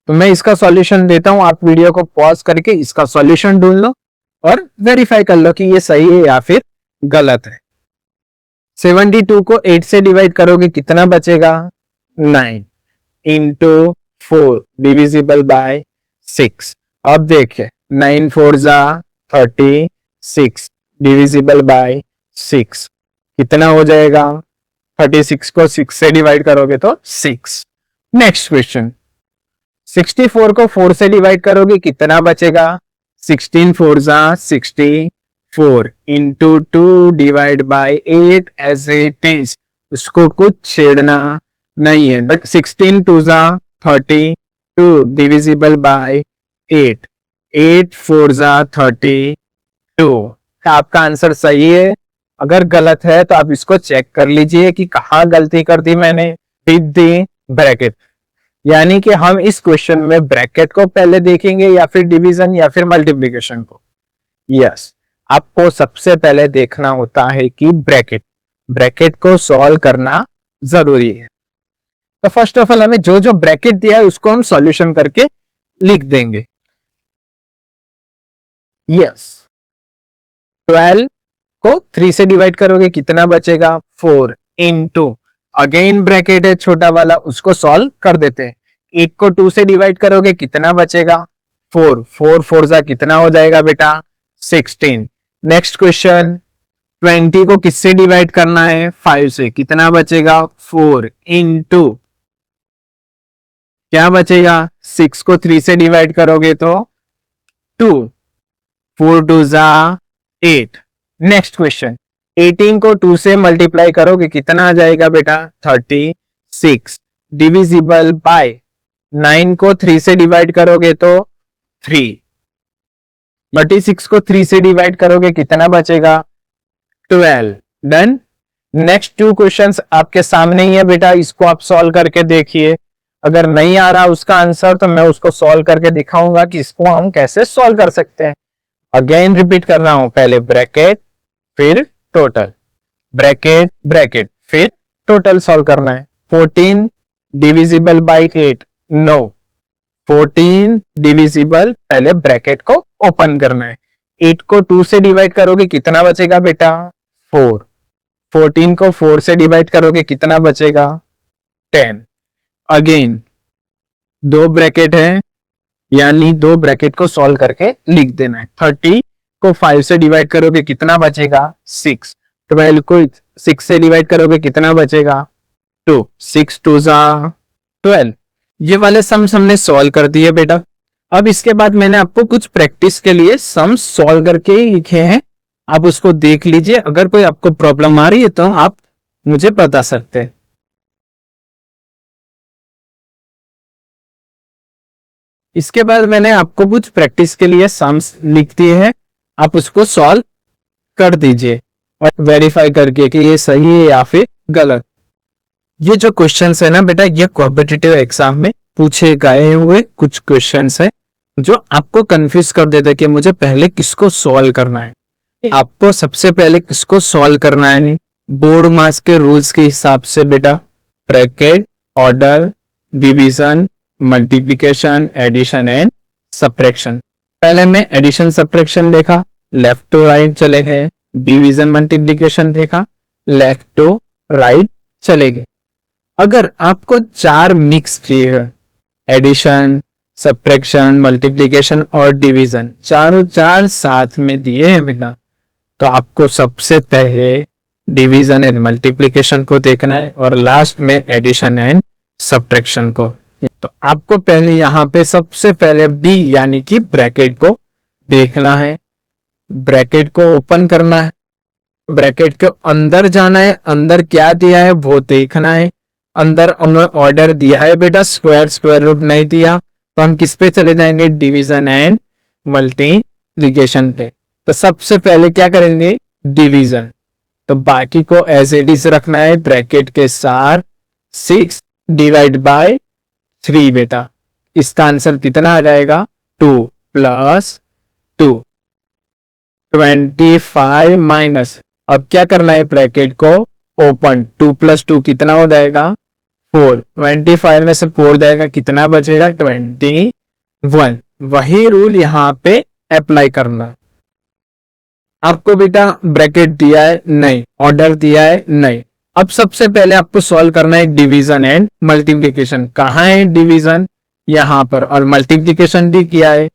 Speaker 1: तो मैं इसका सॉल्यूशन देता हूं, आप वीडियो को पॉज करके इसका सॉल्यूशन ढूंढ लो और वेरीफाई कर लो कि ये सही है या फिर गलत है। 72 को 8 से डिवाइड करोगे कितना बचेगा? 9 इंटू 4 डिविजिबल बाय 6। अब देखिए, 9 4 36 डिविजिबल बाय 6 कितना हो जाएगा? 36 को 6 से डिवाइड करोगे तो 6। नेक्स्ट क्वेश्चन, 64 को 4 से डिवाइड करोगे कितना बचेगा? 16 4 64 into 2 divide by 8 as it is. उसको कुछ छेड़ना नहीं है, बट 16 2 32 डिविजिबल बाय 8 8 4 32। आपका आंसर सही है। अगर गलत है तो आप इसको चेक कर लीजिए कि कहाँ गलती कर दी मैंने। विद द ब्रैकेट, यानी कि हम इस क्वेश्चन में ब्रैकेट को पहले देखेंगे या फिर डिवीजन या फिर मल्टीप्लिकेशन को। यस, आपको सबसे पहले देखना होता है कि ब्रैकेट को सॉल्व करना जरूरी है। तो फर्स्ट ऑफ ऑल हमें जो जो ब्रैकेट दिया है उसको हम सॉल्यूशन करके लिख देंगे। यस, 12 को 3 से डिवाइड करोगे कितना बचेगा? 4 इंटू, अगेन ब्रैकेट है छोटा वाला, उसको सॉल्व कर देते हैं। 8 को 2 से डिवाइड करोगे कितना बचेगा? 4 4 4 कितना हो जाएगा बेटा? 16। नेक्स्ट क्वेश्चन, 20 को किससे डिवाइड करना है? 5 से। कितना बचेगा? 4 इंटू, क्या बचेगा? 6 को 3 से डिवाइड करोगे तो 2 4 2 8। नेक्स्ट क्वेश्चन, 18 को 2 से मल्टीप्लाई करोगे कितना आ जाएगा बेटा? 36 डिविजिबल बाय 9 को 3 से डिवाइड करोगे तो 3। 36 को 3 से डिवाइड करोगे कितना बचेगा? 12। डन। नेक्स्ट 2 क्वेश्चंस आपके सामने ही है बेटा, इसको आप सॉल्व करके देखिए। अगर नहीं आ रहा उसका आंसर तो मैं उसको सॉल्व करके दिखाऊंगा कि इसको हम कैसे सॉल्व कर सकते हैं। अगेन रिपीट कर रहा हूं, पहले ब्रैकेट फिर टोटल, ब्रैकेट ब्रैकेट फिर टोटल सॉल्व करना है। 14 डिविजिबल बाय 8, नो, 14 डिविजिबल, पहले ब्रैकेट को ओपन करना है। 8 को 2 से डिवाइड करोगे कितना बचेगा बेटा? 4। 14 को 4 से डिवाइड करोगे कितना बचेगा? 10। अगेन 2 ब्रैकेट है, यानी 2 ब्रैकेट को सॉल्व करके लिख देना है। 30 को 5 से डिवाइड करोगे कितना बचेगा? 6। 12 को 6 से डिवाइड करोगे कितना बचेगा? 2। 6 2 12। ये वाले सम्स हमने सॉल्व कर दिए बेटा। अब इसके बाद मैंने आपको कुछ प्रैक्टिस के लिए सम्स सॉल्व करके ही लिखे हैं, आप उसको देख लीजिए। अगर कोई आपको प्रॉब्लम आ रही है तो आप मुझे बता सकते हैं। इसके बाद मैंने आपको कुछ प्रैक्टिस के लिए सम्स लिख दिए हैं, आप उसको सॉल्व कर दीजिए और वेरीफाई करके कि ये सही है या फिर गलत। ये जो क्वेश्चंस है ना बेटा, ये कॉम्पिटिटिव एग्जाम में पूछे गए हुए कुछ क्वेश्चंस है जो आपको कंफ्यूज कर देते हैं कि मुझे पहले किसको सॉल्व करना है। आपको सबसे पहले किसको सॉल्व करना है? बोर्ड मार्क्स के रूल्स के हिसाब से बेटा, bracket, order, division, multiplication, addition and subtraction. पहले मैं एडिशन सब्ट्रैक्शन देखा, लेफ्ट टू राइट चले गए। डिवीजन मल्टीप्लिकेशन देखा, लेफ्ट टू राइट चले गए। अगर आपको 4 मिक्स किए हैं, एडिशन, सब्ट्रैक्शन, मल्टीप्लिकेशन और डिवीजन, चारों 4 साथ में दिए हैं बेटा, तो आपको सबसे पहले डिवीजन एंड मल्टीप्लिकेशन को देखना है और लास्ट में एडिशन एंड सब्ट्रैक्शन को। तो आपको पहले यहाँ पे सबसे पहले बी यानी कि ब्रैकेट को देखना है, ब्रैकेट को ओपन करना है, ब्रैकेट के अंदर जाना है, अंदर क्या दिया है वो देखना है। अंदर उन्होंने ऑर्डर दिया है बेटा, स्क्वायर रूट नहीं दिया, तो हम किस पे चले जाएंगे, डिवीजन एंड मल्टीप्लिकेशन पे। तो सबसे पहले क्या करेंगे, डिवीजन। तो बाकी को एज इट इज रखना है ब्रैकेट के साथ। 6 डिवाइड बाय 3 बेटा, इसका आंसर कितना आ जाएगा, 2 प्लस 2, 25 माइनस, अब क्या करना है, ब्रैकेट को ओपन, 2 प्लस 2 कितना हो जाएगा, 4, 25 में से 4 जाएगा, कितना बचेगा, 21। वही रूल यहाँ पे अप्लाई करना। आपको बेटा ब्रैकेट दिया है नहीं, ऑर्डर दिया है नहीं। अब सबसे पहले आपको सॉल्व करना है डिवीजन एंड मल्टीप्लिकेशन। कहाँ है डिवीजन, यहाँ पर, और मल्टीप्लिकेशन भी किया है,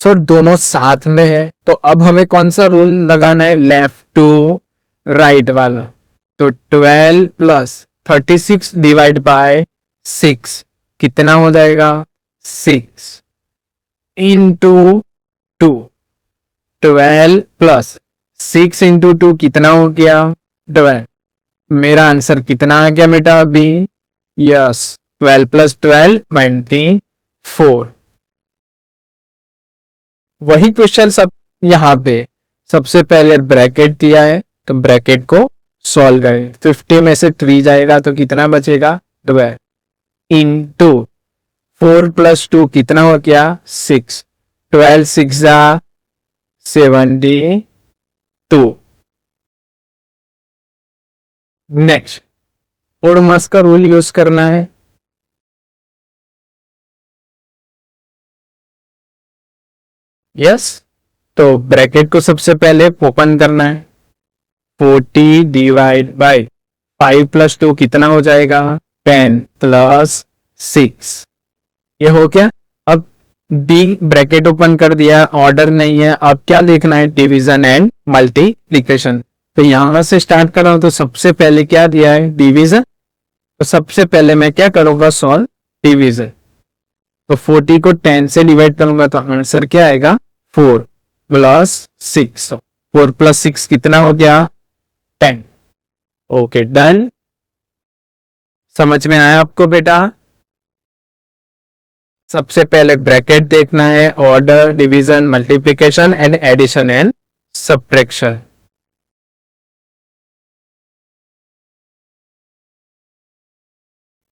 Speaker 1: सो दोनों साथ में है। तो अब हमें कौन सा रूल लगाना है, लेफ्ट टू राइट वाला। तो 12 प्लस 36 डिवाइड बाय 6 कितना हो जाएगा, 6 इंटू 2, 12 प्लस 6 इंटू 2 कितना हो गया, 12। मेरा आंसर कितना आ गया बेटा अभी, यस, 12 प्लस 12 24। वही क्वेश्चन सब यहाँ पे, सबसे पहले ब्रैकेट दिया है तो ब्रैकेट को सॉल्व करें। 50 में से 3 जाएगा तो कितना बचेगा, 12 इंटू 4 प्लस 2 कितना हो गया, 6, 12 6 72। नेक्स्ट ओडमस का रूल यूज करना है। यस, तो ब्रैकेट को सबसे पहले ओपन करना है। 40 डिवाइड बाय 5 प्लस 2 कितना हो जाएगा, 10 प्लस 6, ये हो गया। अब डी ब्रैकेट ओपन कर दिया, ऑर्डर नहीं है, अब क्या देखना है, डिवीजन एंड मल्टीप्लिकेशन। तो यहां से स्टार्ट कर रहा हूं, तो सबसे पहले क्या दिया है, डिवीजन। तो सबसे पहले मैं क्या करूंगा, सॉल्व डिवीजन। तो 40 को 10 से डिवाइड करूंगा तो आंसर क्या आएगा, 4 प्लस 6। 4 प्लस 6 कितना हो गया, 10। Okay done. समझ में आया आपको बेटा। सबसे पहले ब्रैकेट देखना है, order, division, multiplication and addition and subtraction.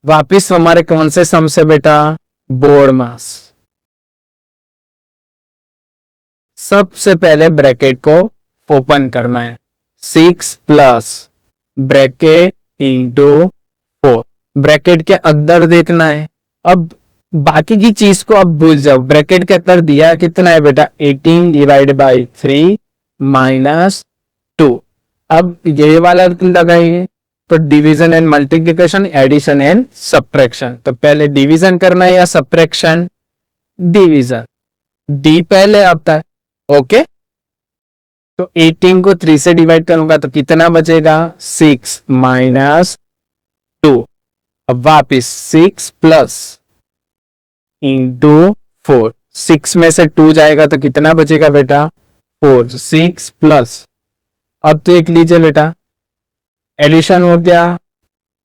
Speaker 1: वापिस हमारे कौन से सम से बेटा, बोर्ड मास। सबसे पहले ब्रैकेट को ओपन करना है, 6 प्लस ब्रैकेट इंटू 4, ब्रैकेट के अंदर देखना है। अब बाकी की चीज को अब भूल जाओ, ब्रैकेट के अंदर दिया कितना है बेटा, 18 डिवाइड बाई 3 माइनस 2। अब ये वाला लगाइए, तो division and multiplication, addition and subtraction. तो पहले डिवीजन करना है या सब्ट्रैक्शन, डिवीजन, डी पहले आता है। ओके, तो 18 को 3 से डिवाइड करूंगा तो कितना बचेगा, 6 माइनस 2। अब वापिस 6 प्लस इंटू 4, 6 में से 2 जाएगा तो कितना बचेगा बेटा, 4, 6 प्लस, अब तो एक लीजिए बेटा, एडिशन हो गया,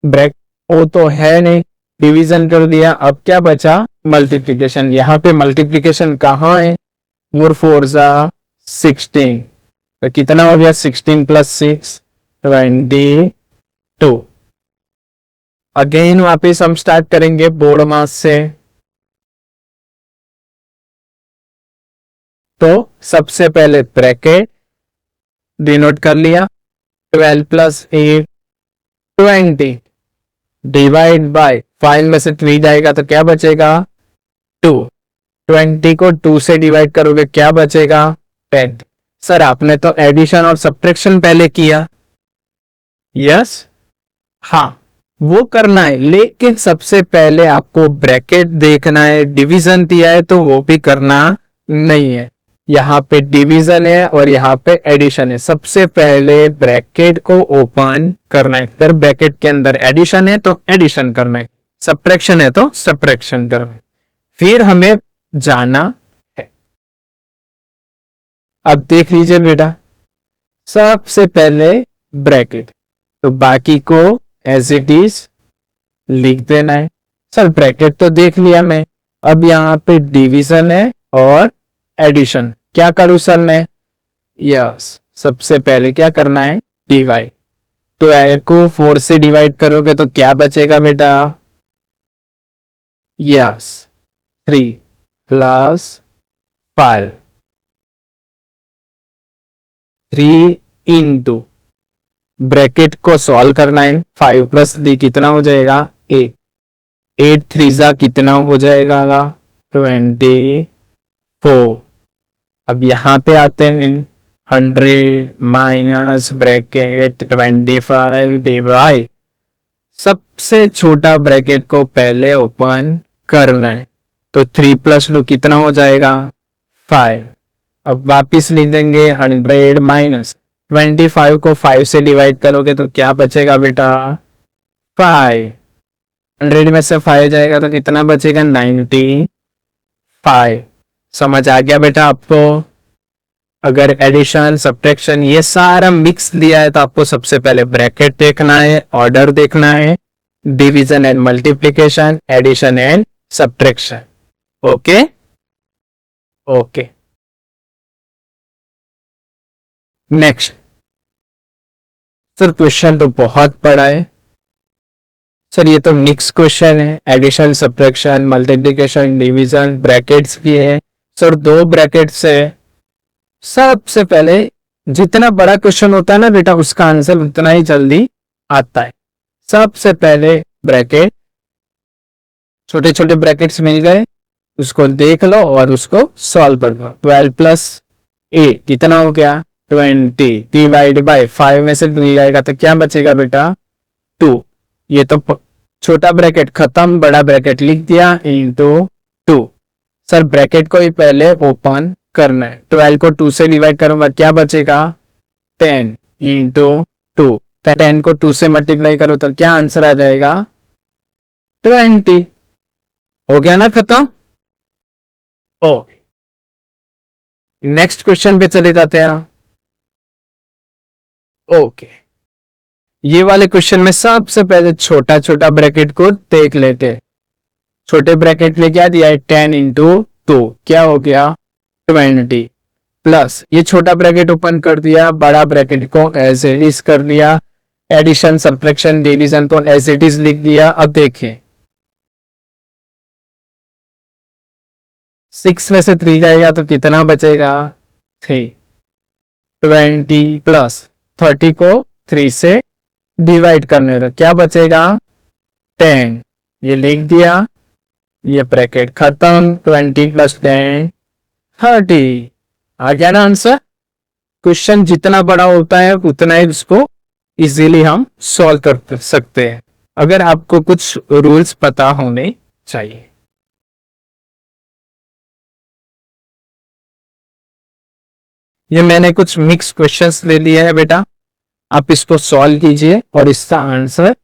Speaker 1: ब्रैक वो तो है नहीं, डिवीजन कर दिया, अब क्या बचा, मल्टीप्लिकेशन। यहाँ पे मल्टीप्लिकेशन कहाँ है, 4 4 16, तो कितना हो गया, 16 प्लस 6 22। अगेन वापिस हम स्टार्ट करेंगे बोर्ड मास से। तो सबसे पहले ब्रैकेट डिनोट कर लिया, 12 प्लस 8 20 डिवाइड बाय 5 में से 3 जाएगा तो क्या बचेगा, 2। 20 को 2 से डिवाइड करोगे क्या बचेगा, 10। सर आपने तो एडिशन और सब्ट्रैक्शन पहले किया। यस, हाँ वो करना है, लेकिन सबसे पहले आपको ब्रैकेट देखना है, डिवीजन दिया है तो वो भी करना नहीं है। यहाँ पे डिवीजन है और यहाँ पे एडिशन है। सबसे पहले ब्रैकेट को ओपन करना है, फिर ब्रैकेट के अंदर एडिशन है तो एडिशन करना है, सब्ट्रैक्शन है तो सब्ट्रैक्शन करना है, फिर हमें जाना है। अब देख लीजिए बेटा, सबसे पहले ब्रैकेट, तो बाकी को एज इट इज लिख देना है। सर ब्रैकेट तो देख लिया मैं, अब यहाँ पे डिवीजन है और एडिशन, क्या करूं सर मैं? यस, सबसे पहले क्या करना है? डिवाइड। तो 12 को 4 से डिवाइड करोगे तो क्या बचेगा बेटा? यस, 3 प्लस 5, 3 इंटू ब्रैकेट को सॉल्व करना है। 5 प्लस 3 कितना हो जाएगा? 8। 8 3 जा कितना हो जाएगा? 24। अब यहाँ पे आते हैं, 100 माइनस ब्रैकेट 25 डिवाइड, सबसे छोटा ब्रैकेट को पहले ओपन करना है। तो 3 प्लस 2 कितना हो जाएगा? 5। अब वापिस लिख देंगे 100 माइनस 25 को 5 से डिवाइड करोगे तो क्या बचेगा बेटा? 5। 100 में से 5 जाएगा तो कितना बचेगा? 95। समझ आ गया बेटा आपको? अगर एडिशन सब्ट्रैक्शन ये सारा मिक्स दिया है तो आपको सबसे पहले ब्रैकेट देखना है, ऑर्डर देखना है, division and multiplication, addition and subtraction. Okay okay, next. Sir question तो बहुत बड़ा है सर, ये तो मिक्स क्वेश्चन है, addition subtraction multiplication division brackets भी है सर, 2 ब्रैकेट्स है। सबसे पहले जितना बड़ा क्वेश्चन होता है ना बेटा, उसका आंसर उतना ही जल्दी आता है। सबसे पहले ब्रैकेट, छोटे छोटे ब्रैकेट्स मिल गए, उसको देख लो और उसको सॉल्व कर लो। 12 प्लस 8 कितना हो गया? 20 डिवाइड बाय 5 में से 2 जाएगा तो क्या बचेगा बेटा? 2। ये तो छोटा ब्रैकेट खत्म, बड़ा ब्रैकेट लिख दिया इंटू 2। सर ब्रैकेट को ही पहले ओपन करना है। 12 को 2 से डिवाइड करूंगा, क्या बचेगा? 10 इंटू 2। 10 को 2 से मल्टीप्लाई करो तो क्या आंसर आ जाएगा? 20। हो गया ना खत्म? ओ, नेक्स्ट क्वेश्चन पे चले जाते हैं। ओके, ये वाले क्वेश्चन में सबसे पहले छोटा छोटा ब्रैकेट को देख लेते हैं। छोटे ब्रैकेट में क्या दिया है? 10 इंटू 2, क्या हो गया? 20 प्लस ये छोटा ब्रैकेट ओपन कर दिया, बड़ा ब्रैकेट को एज इट इज कर दिया, एडिशन सब्ट्रैक्शन डिवीजन को एज इट इज लिख दिया। अब देखिए 6 में से 3 जाएगा तो कितना बचेगा? 3। 20 प्लस 30 को 3 से डिवाइड करने दो, क्या बचेगा? 10। ये लिख दिया, ये ब्रैकेट खत्म। 20 प्लस 10 30। आ गया ना आंसर? क्वेश्चन जितना बड़ा होता है उतना ही उसको इजीली हम सॉल्व कर सकते हैं, अगर आपको कुछ रूल्स पता होने चाहिए। ये मैंने कुछ मिक्स क्वेश्चंस ले लिए हैं बेटा, आप इसको सॉल्व कीजिए और इसका आंसर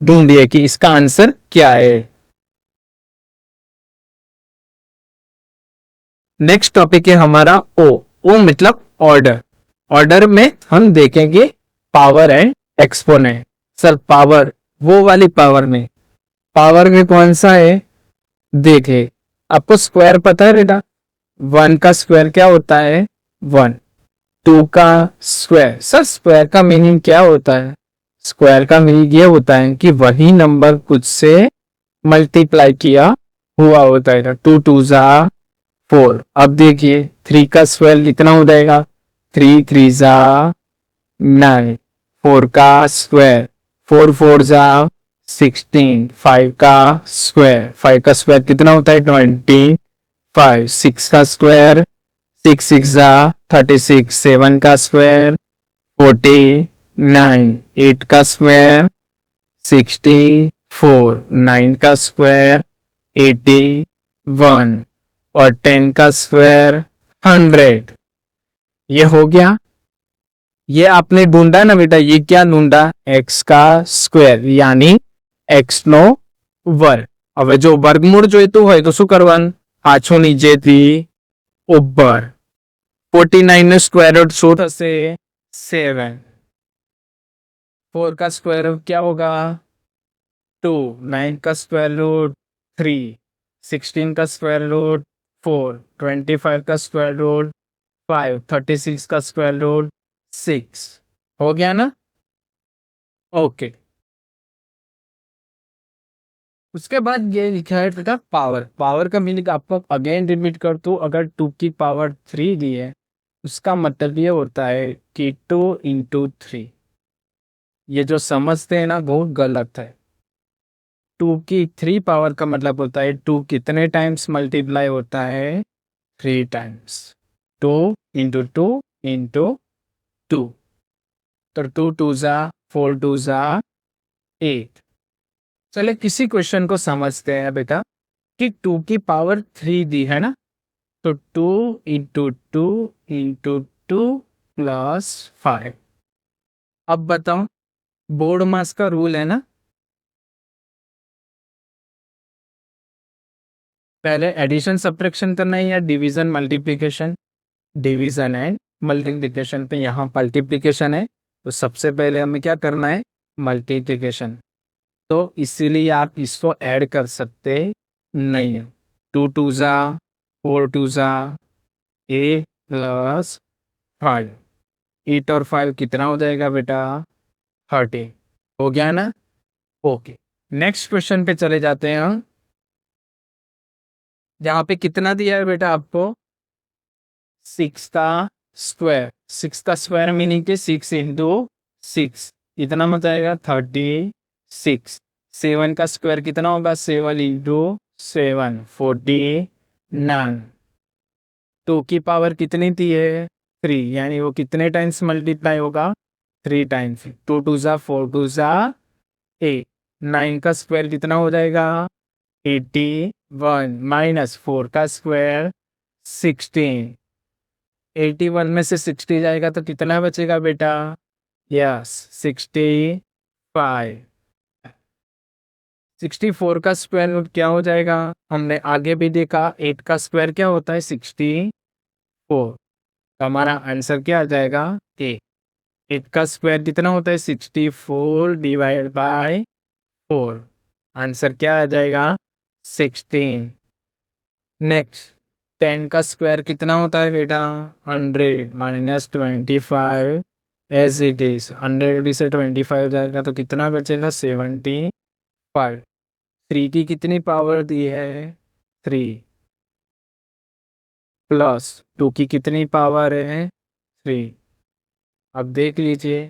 Speaker 1: ढूंढिए कि इसका आंसर क्या है। नेक्स्ट टॉपिक है हमारा ओ मतलब ऑर्डर। ऑर्डर में हम देखेंगे power and exponent. Sir power, वो वाली पावर में, पावर में कौन सा है? देखे, आपको स्क्वायर पता है बेटा? 1 का स्क्वायर क्या होता है? 1। 2 का स्क्वायर, सर स्क्वायर का मीनिंग क्या होता है? स्क्वायर का मीनिंग ये होता है कि वही नंबर कुछ से मल्टीप्लाई किया हुआ होता है। 2 2 जा 4। अब देखिए 3 का स्क्वायर कितना हो जाएगा? 3 3 जा 9। 4 का स्क्वायर 4 4 जा 16। 5 का स्क्वायर, 5 का स्क्वायर कितना होता है? 25। 6 का स्क्वायर 6 6 जा 36। 7 का स्क्वायर 49। 8 का स्क्वायर 64। 9 का स्क्वायर 81 और 10 का स्क्वायर 100। ये हो गया। ये आपने ढूंढा ना बेटा, ये क्या ढूंढा? एक्स का स्क्वायर यानी एक्स નો વર્ગ। હવે જો વર્ગમૂળ જોઈતું હોય તો શું કરવાનું? પાછું નીચેથી ઉપર। 49 નો સ્ક્વેર રૂટ શું થશે? 7। 4 का स्क्वायर रूट क्या होगा? 2। 9 का स्क्वायर रूट 3। 16 का स्क्वायर रूट 4। 25 का स्क्वायर रूट 5। 36 का स्क्वायर रूट 6। हो गया ना? ओके। उसके बाद ये लिखा है बेटा पावर। पावर का मीनिंग आपको अगेन रिपीट कर दूं, अगर 2 की पावर 3 दी है उसका मतलब ये होता है कि 2 इंटू 3। ये जो समझते हैं ना बहुत गलत है। 2 की 3 पावर का मतलब होता है 2 कितने टाइम्स मल्टीप्लाई होता है? 3 टाइम्स। 2 into 2 into 2। तो 2 2 जा 4 2 जा 8। चले किसी क्वेश्चन को समझते हैं बेटा कि 2 की पावर 3 दी है ना, तो 2 इंटू 2 इंटू 2 प्लस 5। अब बताओ, बोर्ड मास का रूल है ना, पहले एडिशन सब्ट्रैक्शन करना है या division multiplication? Division and multiplication पे यहाँ मल्टीप्लिकेशन है तो सबसे पहले हमें क्या करना है? मल्टीप्लिकेशन। तो इसीलिए आप इसको ऐड कर सकते नहीं। 2 2 जा 4 2 जा 8 प्लस 5। 8 और 5 कितना हो जाएगा बेटा? 30। हो गया ना? ओके। नेक्स्ट क्वेश्चन पे चले जाते हैं हम। यहाँ पे कितना दिया है बेटा आपको? 6 का स्क्वायर। 6 का स्क्वायर मीनिंग के 6 इंटू 6 इतना हो जाएगा 36। 7 का स्क्वायर कितना होगा? 7 इंटू 7 49। 2 की पावर कितनी थी है? 3, यानी वो कितने टाइम्स मल्टीप्लाई होगा? 3 टाइम्स। 2 2 जा 4 2 जा 8। 9 का स्क्वायर कितना हो जाएगा? 81 माइनस 4 का स्क्वायर 16। 81 में से 60 जाएगा तो कितना बचेगा बेटा? यस 65। 64 का स्क्वायर रूट क्या हो जाएगा? हमने आगे भी देखा 8 का स्क्वायर क्या होता है? 64। तो हमारा आंसर क्या आ जाएगा? 8। 8 का स्क्वायर कितना होता है? 64 डिवाइड बाय 4। आंसर क्या आ जाएगा? 16। नेक्स्ट 10 का स्क्वायर कितना होता है बेटा? 100 माइनस 25 एज इट इज। 100 से 25 जाएगा तो कितना बचेगा? 75। 3 की कितनी पावर दी है? 3 प्लस 2 की कितनी पावर है? 3। अब देख लीजिए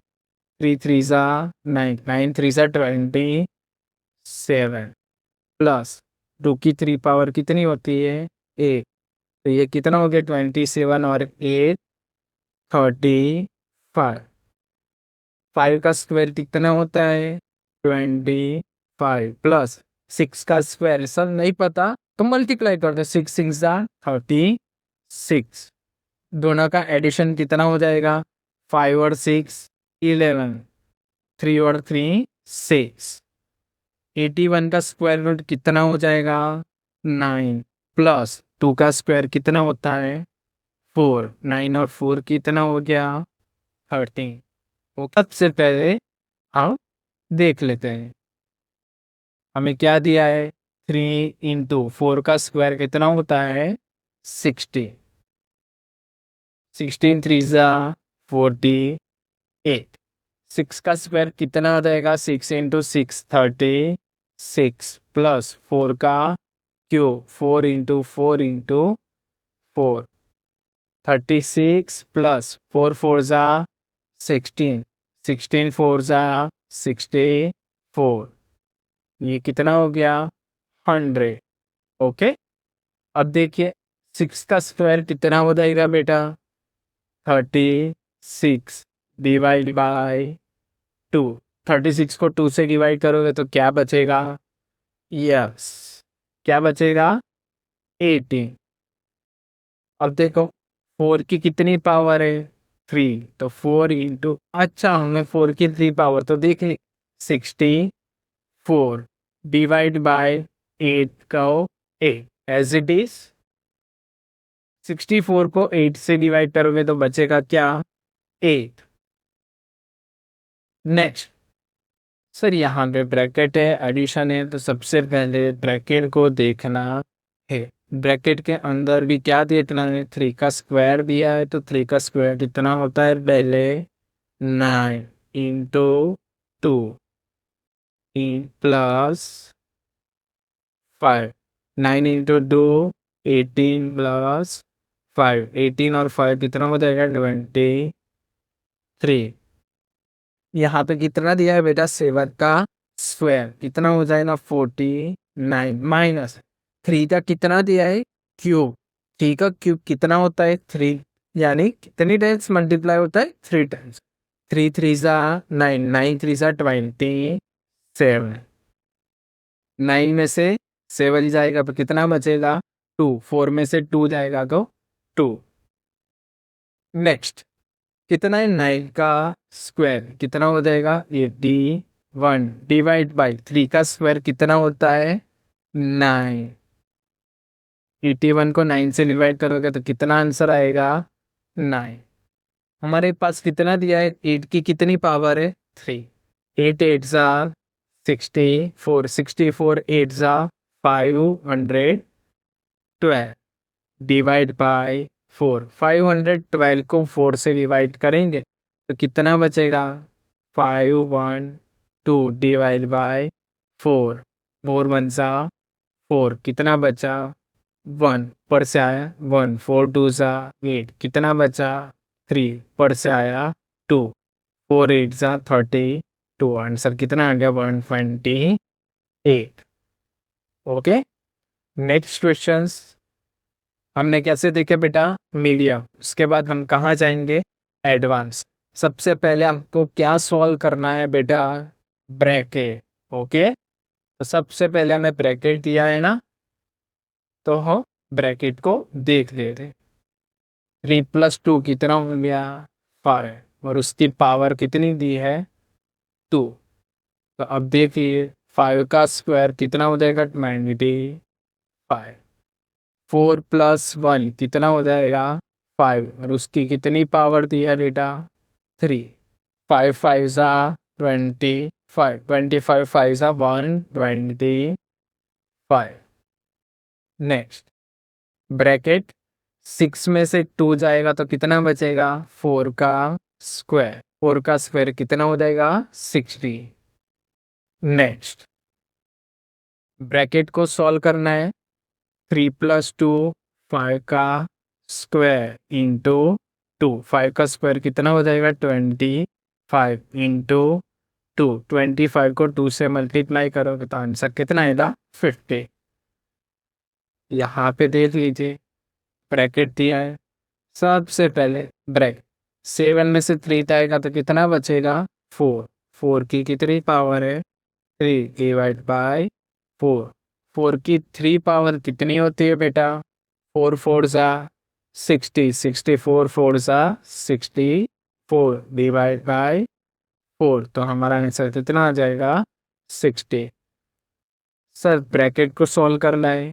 Speaker 1: 3 3 जा 9 9 3 जा 27 प्लस 2 की 3 पावर कितनी होती है? 1। तो ये कितना हो गया? 27 और 8 35। 5 का स्क्वायर कितना होता है? 25 प्लस 6 का स्क्वायर सब नहीं पता तो मल्टीप्लाई कर दो। 6 6 जा 36। दोनों का एडिशन कितना हो जाएगा? 5 और 6 11। 3 और 3 6। 81 का स्क्वायर रूट कितना हो जाएगा? 9 प्लस 2 का स्क्वायर कितना होता है? 4। 9 और 4 कितना हो गया? 13। वो सबसे पहले हम देख लेते हैं हमें क्या दिया है। 3 इंटू 4 का स्क्वायर कितना होता है? 60। 16 3 जा 48। 6 का स्क्वायर कितना आ जाएगा? 6 इंटू 6 36 प्लस 4 का क्यूब 4 इंटू 4 इंटू 4 36 प्लस 4 4 जा 16। 16 4 जा 64। ये कितना हो गया? 100। ओके। अब देखिए 6 का स्क्वायर कितना हो जाएगा बेटा? 36 डिवाइड बाय 2। 36 को 2 से डिवाइड करोगे तो क्या बचेगा? यस क्या बचेगा? 18। अब देखो 4 की कितनी पावर है 3, तो 4 इंटू, अच्छा हमने 4 की 3 पावर तो देख ली, 64 डिवाइड बाय 8 का 8 एज इट इज। 64 को 8 से डिवाइड करोगे तो बचेगा क्या 8। नेक्स्ट सर यहाँ पे ब्रैकेट है, एडिशन है, तो सबसे पहले ब्रैकेट को देखना है। ब्रैकेट के अंदर भी क्या देखना है, 3 का स्क्वायर दिया है, तो 3 का स्क्वायर कितना होता है पहले 9 इंटू 2 प्लस 5, 9 इंटू 2 18 प्लस 5, 18 और 5 कितना हो जाएगा 23। यहाँ पे कितना दिया है बेटा 7 का स्क्वायर कितना हो जाएगा 49 माइनस 3 का कितना दिया है क्यूब, 3 का क्यूब कितना होता है 3, यानी कितनी टाइम्स मल्टीप्लाई होता है 3 टाइम्स, 3 3 सा 9, 9 3 सा 27, 9 में से 7 जाएगा तो कितना बचेगा 2, 4 में से 2 जाएगा तो 2। नेक्स्ट कितना है 9 का स्क्वायर कितना हो जाएगा 81 डिवाइड बाय 3 का स्क्वायर कितना होता है 9, 81 को 9 से डिवाइड करोगे तो कितना आंसर आएगा 9। हमारे पास कितना दिया है 8 की कितनी पावर है 3, 8 8 सा 64, 64 8 सा 512 डिवाइड बाय 4, 512 को 4 से डिवाइड करेंगे तो कितना बचेगा 512 डिवाइड बाय 4, 4 1 सा 4 कितना बचा 1 पर से आया 1, 4 2 सा 8 कितना बचा 3 पर से आया 2, 4 8 सा 32 आंसर कितना आ गया 128। ओके नेक्स्ट क्वेश्चंस हमने कैसे देखे बेटा मीडियम, उसके बाद हम कहाँ जाएंगे एडवांस। सबसे पहले हमको क्या सॉल्व करना है बेटा ब्रैकेट। ओके तो सबसे पहले हमें ब्रैकेट दिया है ना, तो हम ब्रैकेट को देख लेते। 3 + 2 कितना हो गया 5 और उसकी पावर कितनी दी है 2, तो अब देखिए 5 का स्क्वायर कितना हो जाएगा 25, 4 + 1 कितना हो जाएगा 5 और उसकी कितनी पावर दी है बेटा 3, 5 5 सा 25, 25 5 सा 125। नेक्स्ट ब्रैकेट 6 में से 2 जाएगा तो कितना बचेगा 4 का स्क्वायर, 4 का स्क्वायर कितना हो जाएगा 60। नेक्स्ट ब्रैकेट को सॉल्व करना है 3 + 2 5 का स्क्वायर इंटू 2, 5 का स्क्वायर कितना हो जाएगा 25 इंटू 2, 25 को 2 से मल्टीप्लाई करोगे तो आंसर कितना आएगा 50। यहाँ पे देख लीजिए ब्रैकेट दिया है, सबसे पहले ब्रैकेट 7 में से 3 जाएगा तो कितना बचेगा 4, 4 की कितनी पावर है 3 डिवाइड बाय 4, 4 की 3 पावर कितनी होती है बेटा 4 4 सा 60, 64 4 सा 64 डिवाइड बाय 4, तो हमारा आंसर कितना आ जाएगा 60। सर ब्रैकेट को सॉल्व करना है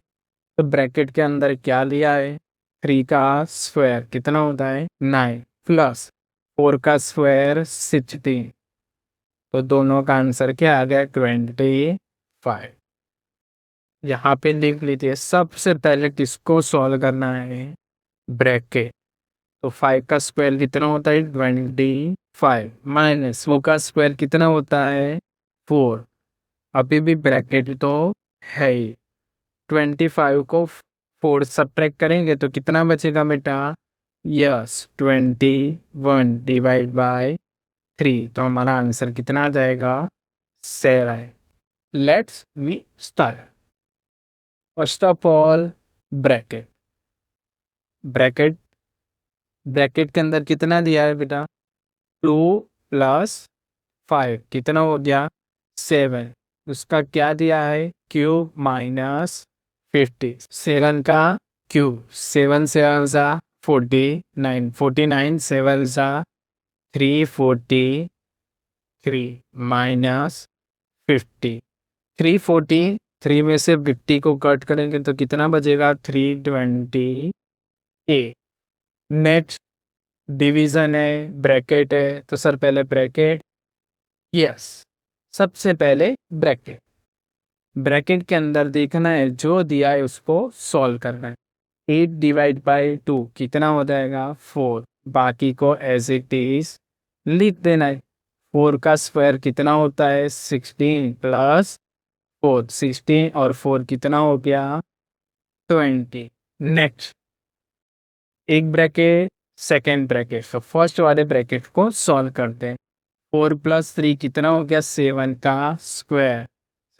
Speaker 1: तो ब्रैकेट के अंदर क्या लिया है 3 का स्क्वायर कितना होता है 9 प्लस 4 का स्क्वायर 60, तो दोनों का आंसर क्या आ गया 25। यहाँ पे लिख लीजिए सबसे पहले किसको सॉल्व करना है ब्रैकेट, तो 5 का स्क्वायर कितना होता है 25 माइनस 4 का स्क्वायर कितना होता है 4, अभी भी ब्रैकेट तो है ही, 25 को 4 सब्ट्रैक्ट करेंगे तो कितना बचेगा बेटा यस 21 डिवाइड बाय 3, तो हमारा आंसर कितना आ जाएगा 7। Let's we start. First of all bracket, bracket bracket के अंदर कितना दिया है बेटा 2 + 5 कितना हो गया 7, उसका क्या दिया है क्यूब माइनस 50, 7 का क्यूब 7 से आंसर 49 49 7 सा 343 माइनस 50 343 में से 50 को कट करेंगे तो कितना बचेगा 328 नेक्स्ट डिवीजन है ब्रैकेट है तो सर पहले ब्रैकेट यस सबसे पहले ब्रैकेट ब्रैकेट के अंदर देखना है जो दिया है उसको सॉल्व करना है 8 डिवाइड बाई 2 कितना हो जाएगा 4 बाकी को एज इट इज लिख देना है 4 का स्क्वायर कितना होता है 16 प्लस 4 16 और 4 कितना हो गया 20 नेक्स्ट एक ब्रैकेट सेकेंड ब्रैकेट तो फर्स्ट वाले ब्रैकेट को सॉल्व करते हैं 4 प्लस 3 कितना हो गया 7 का स्क्वायर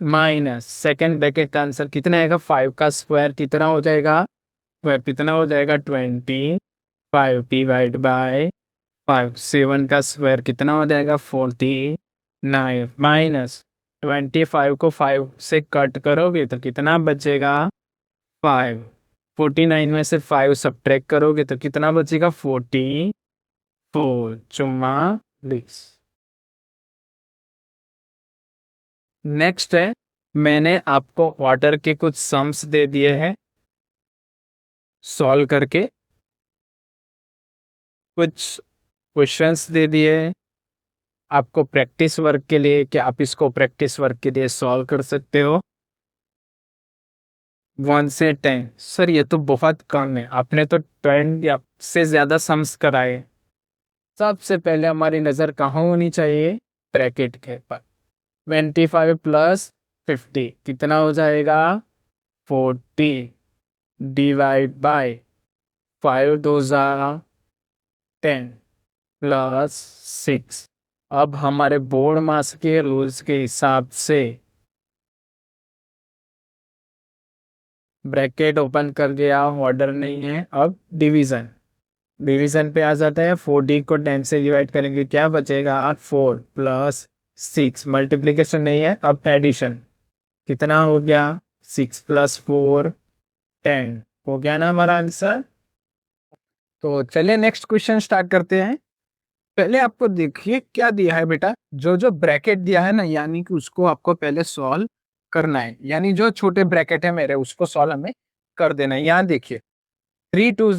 Speaker 1: माइनस सेकेंड ब्रैकेट का आंसर कितना आएगा 5 का स्क्वायर कितना हो जाएगा स्क्वायर कितना हो जाएगा 25 डिवाइड बाय 5 7 का स्क्वायर कितना हो जाएगा 49 माइनस 25 को 5 से कट करोगे तो कितना बचेगा 5 49 में से 5 सब्ट्रैक्ट करोगे तो कितना बचेगा 44 44 नेक्स्ट है मैंने आपको ऑर्डर के कुछ सम्स दे दिए हैं सॉल्व करके कुछ क्वेश्चंस दे दिए हैं आपको प्रैक्टिस वर्क के लिए कि आप इसको प्रैक्टिस वर्क के लिए सॉल्व कर सकते हो 1 से 10 सर ये तो बहुत कम है आपने तो 10 या से ज्यादा सम्स कराए सबसे पहले हमारी नजर कहाँ होनी चाहिए ब्रैकेट के पर 25 प्लस 50 कितना हो जाएगा 40 डिवाइड बाय 5 2 10 प्लस 6 अब हमारे बोर्ड मास के रूल्स के हिसाब से ब्रैकेट ओपन कर दिया ऑर्डर नहीं है अब डिवीजन डिवीजन पे आ जाता है 4D को 10 से डिवाइड करेंगे क्या बचेगा 4 प्लस 6 मल्टीप्लीकेशन नहीं है अब एडिशन कितना हो गया 6 प्लस 4 10 हो गया ना हमारा आंसर तो चलिए नेक्स्ट क्वेश्चन स्टार्ट करते हैं पहले आपको देखिए क्या दिया है बेटा जो जो ब्रैकेट दिया है ना यानी कि उसको आपको पहले सॉल्व करना है यानी जो छोटे ब्रैकेट है मेरे उसको सॉल्व हमें कर देना है यहाँ देखिए 3 2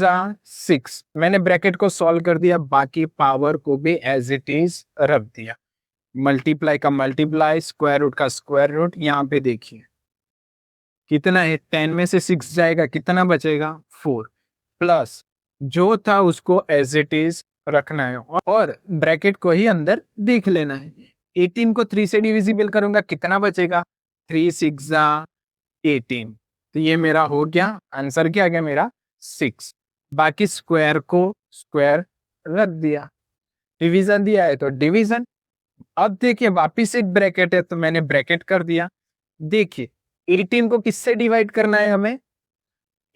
Speaker 1: 6 मैंने ब्रैकेट को सॉल्व कर दिया बाकी पावर को भी एज इट इज रख दिया मल्टीप्लाई का मल्टीप्लाई स्क्वायर रूट का स्क्वायर रूट यहाँ पे देखिए कितना है 10 में से 6 जाएगा कितना बचेगा 4 प्लस जो था उसको एज इट इज रखना है और ब्रैकेट को ही अंदर देख लेना है 18 को 3 से डिविजिबल करूंगा कितना बचेगा 3 6 18 तो ये मेरा हो गया आंसर क्या आ गया मेरा 6 बाकी स्क्वायर को स्क्वायर रख दिया डिवीजन दिया है तो डिवीजन अब देखिए वापिस एक ब्रैकेट है तो मैंने ब्रैकेट कर दिया देखिए 18 को किससे डिवाइड करना है हमें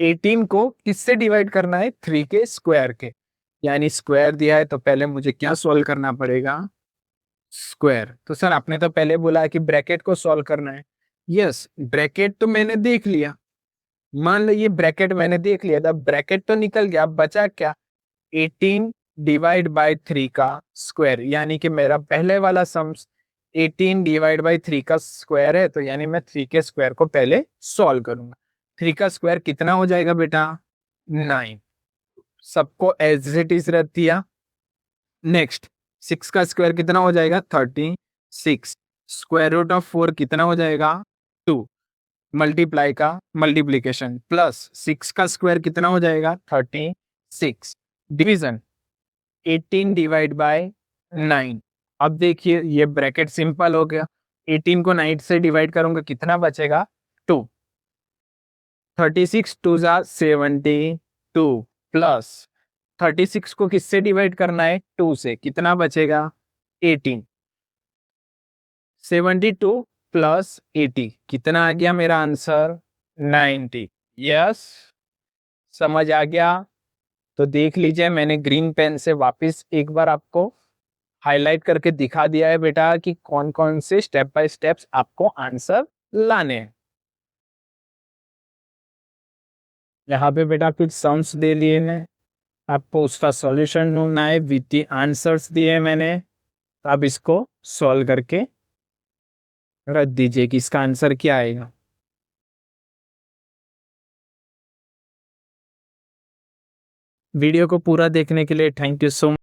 Speaker 1: 18 को किससे डिवाइड करना है 3 के स्क्वायर के यानी स्क्वायर दिया है तो पहले मुझे क्या सॉल्व करना पड़ेगा स्क्वायर तो सर आपने तो पहले बोला कि ब्रैकेट को सॉल्व करना है यस ब्रैकेट तो मैंने देख लिया मान लो ये ब्रैकेट मैंने देख लिया था ब्रैकेट तो निकल गया बचा क्या 18 डिवाइड बाय 3 का स्क्वायर यानी कि मेरा पहले वाला सम्स 18 डिवाइड बाय 3 का स्क्वायर है तो यानी मैं 3 के स्क्वायर को पहले सॉल्व करूंगा 3 का स्क्वायर कितना हो जाएगा बेटा 9 सबको एज इट इज रख दिया नेक्स्ट 6 का स्क्वायर कितना हो जाएगा 36 स्क्वायर रूट ऑफ 4 कितना हो जाएगा 2 मल्टीप्लाई का मल्टीप्लीकेशन प्लस 6 का स्क्वायर कितना हो जाएगा 36 डिवीजन 18 डिवाइड बाय 9 अब देखिए ये ब्रैकेट सिंपल हो गया 18 को 9 से डिवाइड करूंगा कितना बचेगा 2 36 2 72 प्लस 36 को किससे डिवाइड करना है 2 से कितना बचेगा 18 72 प्लस 80 कितना आ गया मेरा आंसर 90 यस समझ आ गया तो देख लीजिए मैंने ग्रीन पेन से वापस एक बार आपको हाईलाइट करके दिखा दिया है बेटा कि कौन कौन से स्टेप बाय स्टेप्स आपको आंसर लाने हैं यहाँ पे बेटा कुछ सम्स दे लिए हैं आपको उसका सॉल्यूशन ढूंढना है विथ द आंसर्स दिए मैंने। अब इसको सॉल्व करके रख दीजिए कि इसका आंसर क्या आएगा। वीडियो को पूरा देखने के लिए थैंक यू सो मच।